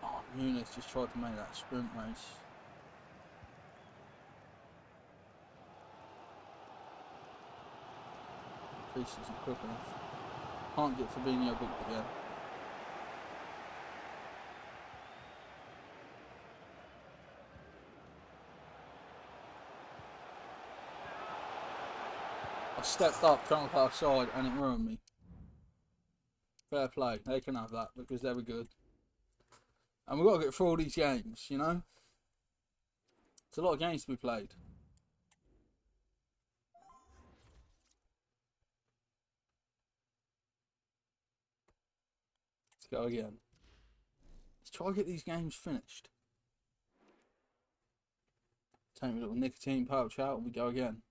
Oh, Muniz just tried to make that sprint race. This isn't quick enough. Can't get Fabinho booked again. I stepped up trying to play outside and it ruined me. Fair play, they can have that because they were good. And we've got to get through all these games, you know? It's a lot of games to be played. Let's go again. Let's try to get these games finished. Take my little nicotine pouch out and we go again.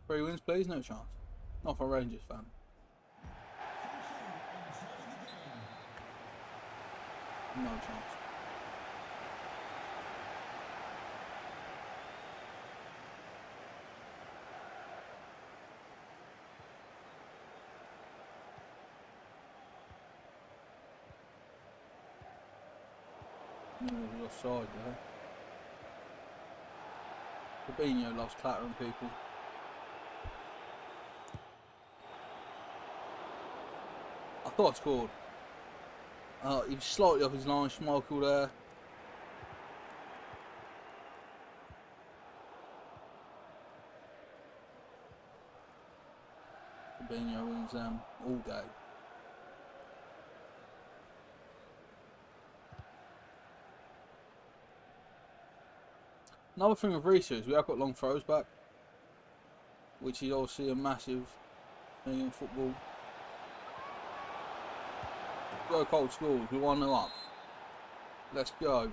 Three wins, please? No chance. Not for a Rangers fan. No chance. We're offside there. Fabinho loves clattering people. I thought I scored. He was slightly off his line, Schmeichel there. Fabinho wins them all day. Another thing with Reese is we have got long throws back, which is obviously a massive thing in football. Go Cold Schools, we're 1-0 up. Let's go.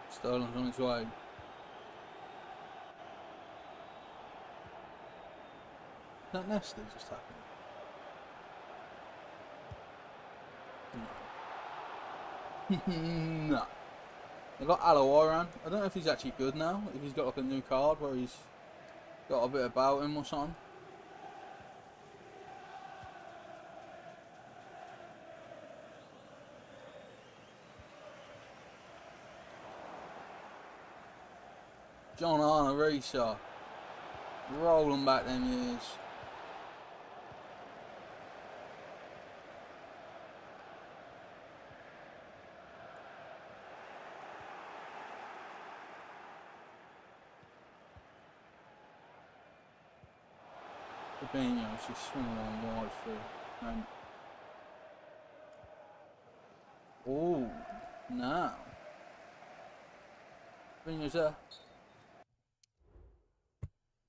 Sterling's on his way. Is that Nestor just happened? No. They've got Alawaran. I don't know if he's actually good now. If he's got like a new card where he's got a bit about him or something. John Arna Risa. Rolling back them years. Fabinho's just swinging on wide through. And oh, now Fabinho's there.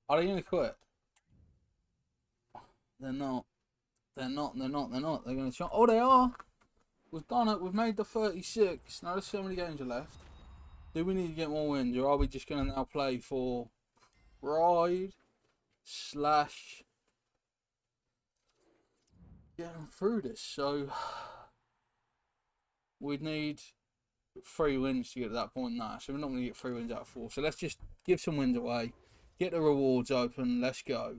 Are they going to quit? They're not. They're not. They're going to try. Oh, they are. We've done it. We've made the 36. Now there's so many games are left. Do we need to get more wins, or are we just going to now play for pride / getting through this? So we'd need 3 wins to get to that point now. So we're not going to get 3 wins out of 4. So let's just give some wins away. Get the rewards open. Let's go.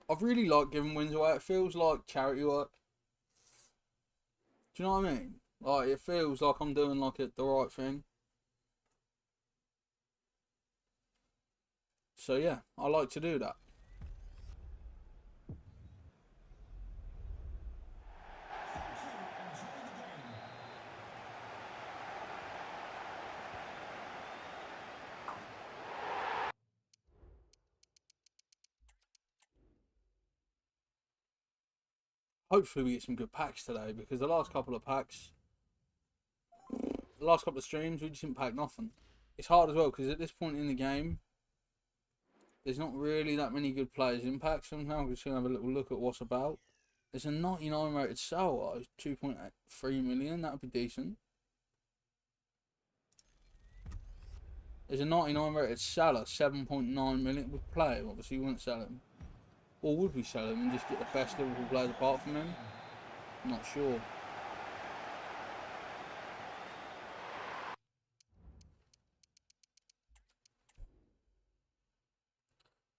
I really like giving wins away. It feels like charity work. Do you know what I mean? Like, it feels like I'm doing like the right thing. So yeah, I like to do that. Hopefully we get some good packs today, because the last couple of streams, we just didn't pack nothing. It's hard as well, because at this point in the game, there's not really that many good players in packs. Somehow we're just going to have a little look at what's about. There's a 99 rated Salah, 2.3 million, that would be decent. There's a 99 rated Salah, 7.9 million. We'd play him, obviously we wouldn't sell him. Or would we sell him and just get the best Liverpool players apart from him? I'm not sure.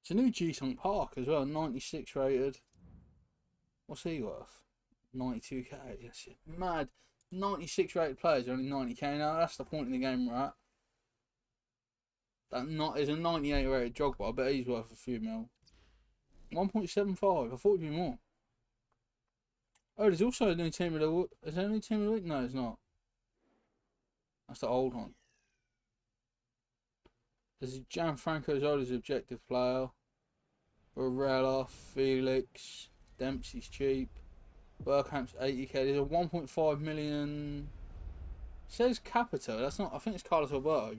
It's a new G-Sung Park as well, 96 rated. What's he worth? 92k. That's it. Mad. 96 rated players are only 90k now. That's the point in the game we're at. There's a 98 rated Drogba. I bet he's worth a few mil. 1.75. I thought it'd be more. Oh, there's also a new team of the week. Is there a new team of the week? No, it's not. That's the old one. There's Gianfranco Zola's objective player. Barella, Felix, Dempsey's cheap. Bergkamp's 80k. There's a 1.5 million. It says Capito. That's not. I think it's Carlos Alberto.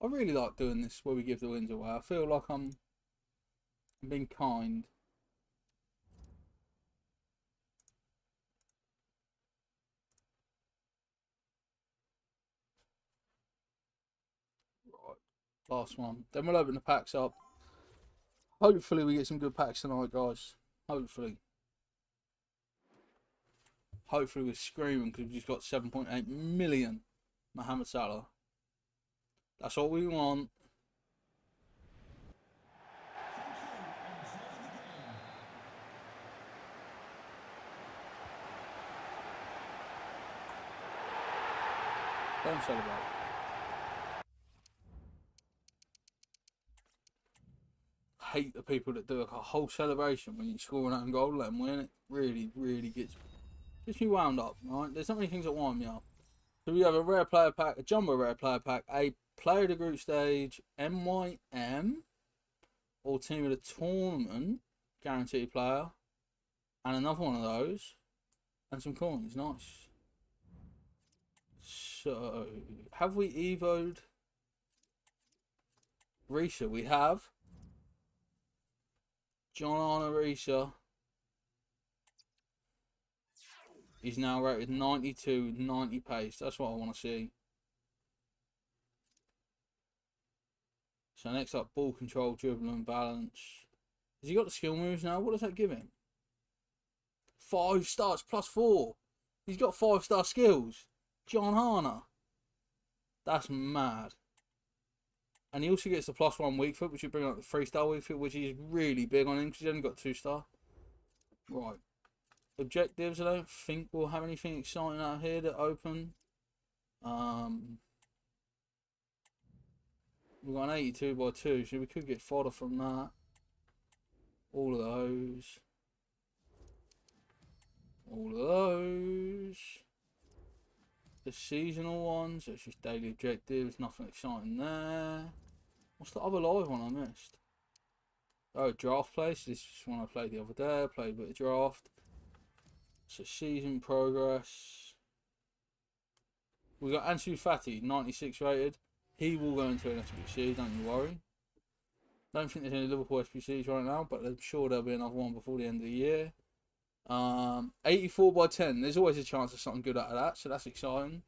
I really like doing this where we give the wins away. I feel like I'm being kind. Right, last one. Then we'll open the packs up. Hopefully we get some good packs tonight, guys. Hopefully. Hopefully we're screaming because we've just got 7.8 million Mohamed Salah. That's all we want. Don't celebrate. Hate the people that do like a whole celebration when you score an own goal, let them win. It really, really gets me wound up, right? There's not many things that wind me up. So we have a rare player pack, a jumbo rare player pack, a player of the group stage, MYM, or team of the tournament, guaranteed player, and another one of those, and some coins. Nice. So, have we evoed Risa? We have. John Arna Risa. He's now rated 92, 90 pace. That's what I want to see. So next up, ball control, dribble and balance. Has he got the skill moves now? What does that give him? 5 stars plus 4. He's got 5-star skills. John Harner. That's mad. And he also gets the +1 weak foot, which would bring up the 3-star weak foot, which is really big on him because he's only got 2-star. Right. Objectives, I don't think we'll have anything exciting out here to open. We've got an 82x2, so we could get fodder from that. All of those. All of those. The seasonal ones, it's just daily objectives, nothing exciting there. What's the other live one I missed? Oh, draft place. This is one I played the other day. I played a bit of draft. So season progress. We got Ansu Fati, 96 rated. He will go into an SBC, don't you worry. Don't think there's any Liverpool SBCs right now, but I'm sure there'll be another one before the end of the year. 84x10. There's always a chance of something good out of that, so that's exciting.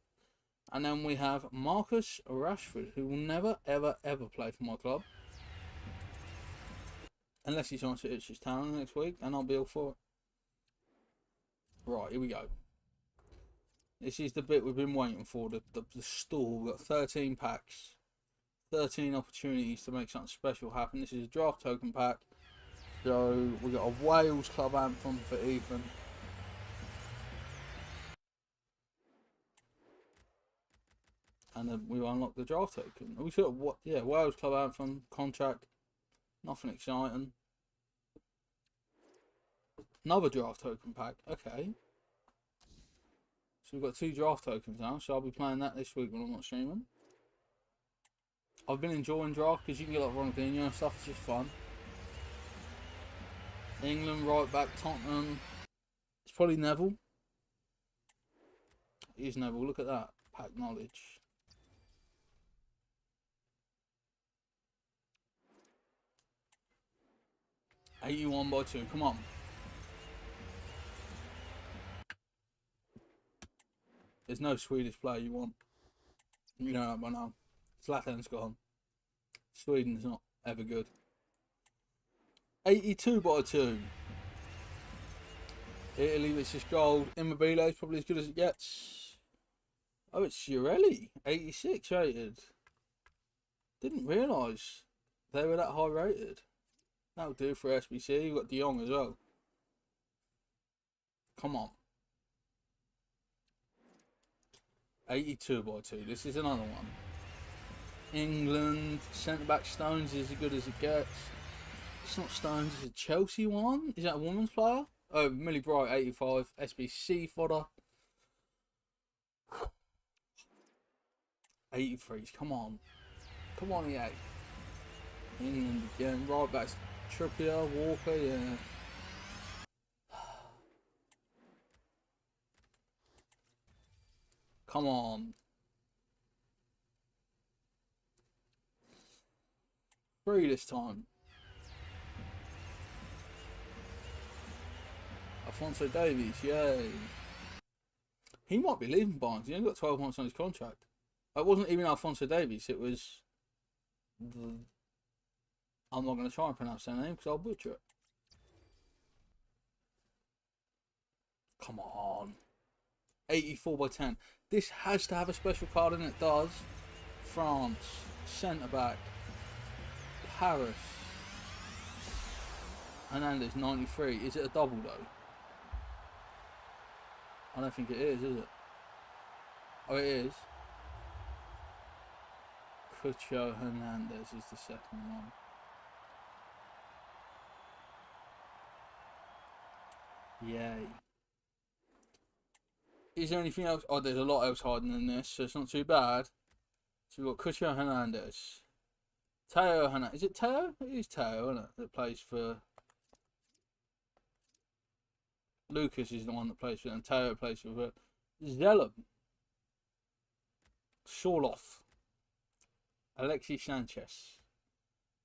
And then we have Marcus Rashford, who will never, ever, ever play for my club. Unless he signs for Ipswich Town next week, and I'll be all for it. Right, here we go. This is the bit we've been waiting for, the stall. We've got 13 packs. 13 opportunities to make something special happen. This is a draft token pack. So we got a Wales club anthem for Ethan. And then we unlock the draft token. We got what? Yeah, Wales club anthem contract. Nothing exciting. Another draft token pack. Okay. So we've got 2 draft tokens now. So I'll be playing that this week when I'm not streaming. I've been enjoying draft because you can get like Ronaldinho and stuff. It's just fun. England right back, Tottenham. It's probably Neville. It is Neville. Look at that. Pack knowledge. (81x2). Come on. There's no Swedish player you want. You know that by now. Zlatan's gone. Sweden's not ever good. 82x2. Italy, which is gold. Immobile is probably as good as it gets. Oh, it's Urelli. 86 rated. Didn't realise they were that high rated. That'll do for SBC. You've got De Jong as well. Come on. 82x2. This is another one. England. Centre-back Stones is as good as it gets. It's not Stones, it's a Chelsea one. Is that a women's player? Oh, Millie Bright, 85. SBC fodder. 83s, come on. Come on, EA. England again. Right back. Trippier, Walker, yeah. Come on. 3 this time. Alphonso Davies, yay. He might be leaving Bayern. He only got 12 months on his contract. It wasn't even Alphonso Davies. It was I'm not going to try and pronounce their name because I'll butcher it. Come on. 84x10. This has to have a special card and it does. France. Centre-back. Paris. Hernandez, 93. Is it a double though? I don't think it is it? Oh, it is. Cucho Hernandez is the second one. Yay. Is there anything else? Oh, there's a lot else hiding in this, so it's not too bad. So we've got Cucho Hernandez. Teo Hernandez. Is it Teo? It is Teo, isn't it? That plays for... Lucas is the one that plays for them. Teo plays for Zellum. Shorloff. Alexis Sanchez.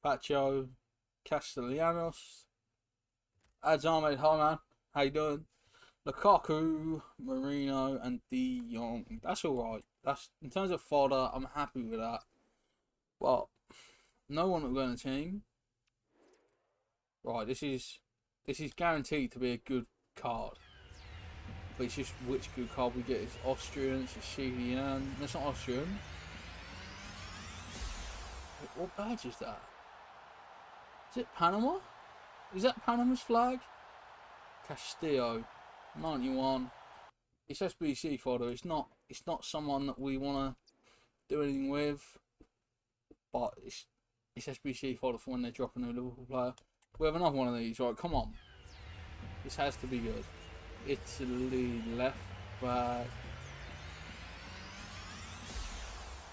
Pacho. Castellanos. Ads Ahmed. Hi, man. How you doing? Lukaku, Marino, and De Jong. That's alright. That's in terms of fodder, I'm happy with that. But no one will go in the team. Right, this is guaranteed to be a good card. But it's just which good card we get. It's Austrian, it's Chilean. That's not Austrian. What badge is that? Is it Panama? Is that Panama's flag? Castillo, 91. It's SBC fodder. It's not someone that we want to do anything with. but it's SBC fodder for when they're dropping a Liverpool player. We have another one of these, right? Come on, this has to be good. Italy left back.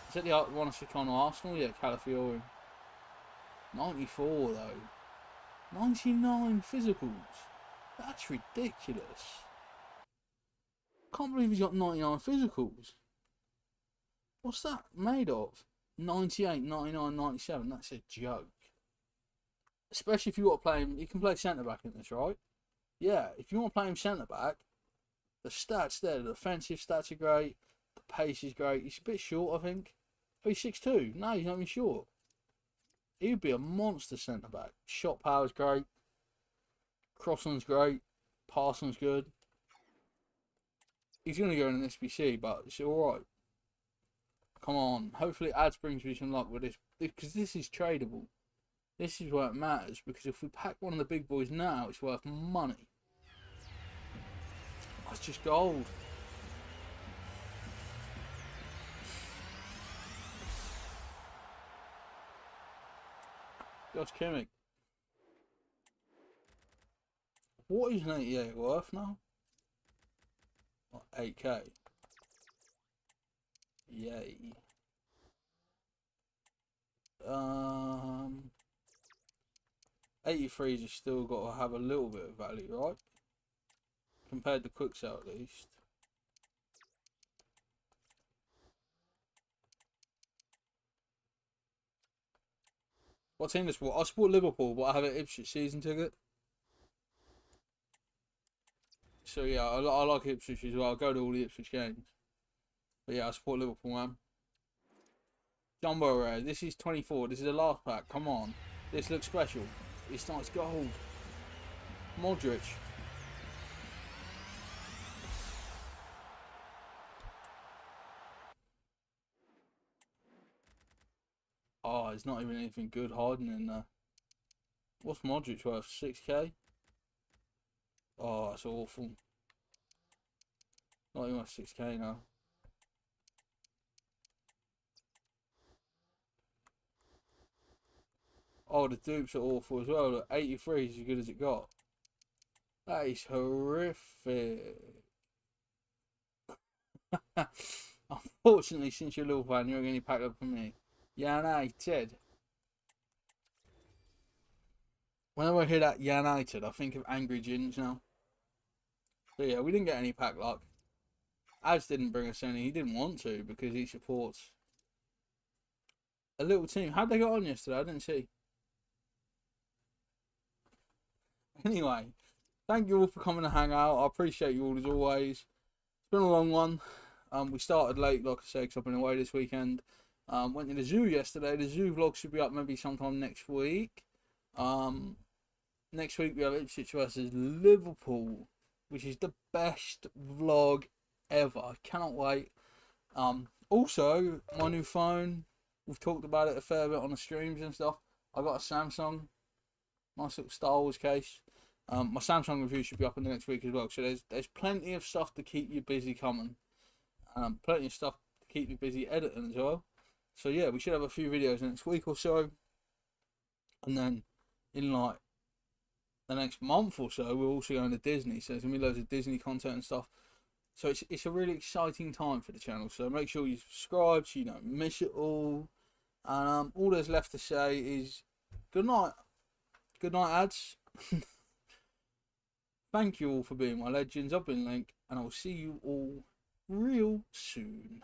Is that the one of Chicano Arsenal? Yeah, Calafiori. 94 though. 99 physicals. That's ridiculous. Can't believe he's got 99 physicals. What's that made of? 98, 99, 97. That's a joke. Especially if you want to play him. You can play centre back in this, right? Yeah, if you want to play him centre back, the stats there, the defensive stats are great. The pace is great. He's a bit short, I think. Oh, he's 6'2". No, he's not even short. He would be a monster centre back. Shot power's great. Crossing's great. Passing's good. He's going to go in an SBC, but it's alright. Come on. Hopefully ads brings me some luck with this. Because this is tradable. This is where it matters. Because if we pack one of the big boys now, it's worth money. That's just gold. Josh Kimmich. What is an 88 worth now? What, 8k? Yay. 83s has still got to have a little bit of value, right? Compared to quick sell at least. What team to support? I support Liverpool, but I have an Ipswich season ticket. So yeah, I like Ipswich as well. I go to all the Ipswich games. But yeah, I support Liverpool, man. Jumbo Rare. This is 24. This is the last pack. Come on. This looks special. It's nice gold. Modric. Oh, it's not even anything good hiding in there. What's Modric worth? 6k? Oh, that's awful. Not even worth 6k now. Oh, the dupes are awful as well. Look, 83 is as good as it got. That is horrific. Unfortunately, since you're a little fan, you're going to pack up for me. United. Whenever I hear that United, I think of Angry Gins now. So yeah, we didn't get any pack luck. Az didn't bring us any. He didn't want to because he supports a little team. How'd they get on yesterday? I didn't see. Anyway, thank you all for coming to hang out. I appreciate you all as always. It's been a long one. We started late, like I said, because I've been away this weekend. Went to the zoo yesterday. The zoo vlog should be up maybe sometime next week. Next week we have Ipswich versus Liverpool, which is the best vlog ever. I cannot wait. Also, my new phone. We've talked about it a fair bit on the streams and stuff. I got a Samsung. Nice little Star Wars case. My Samsung review should be up in the next week as well. So there's plenty of stuff to keep you busy coming. Plenty of stuff to keep you busy editing as well. So yeah, we should have a few videos next week or so. And then in like the next month or so, we're also going to Disney. So there's going to be loads of Disney content and stuff. So it's a really exciting time for the channel. So make sure you subscribe so you don't miss it all. And all there's left to say is good night. Good night, ads. Thank you all for being my legends. I've been Link, and I'll see you all real soon.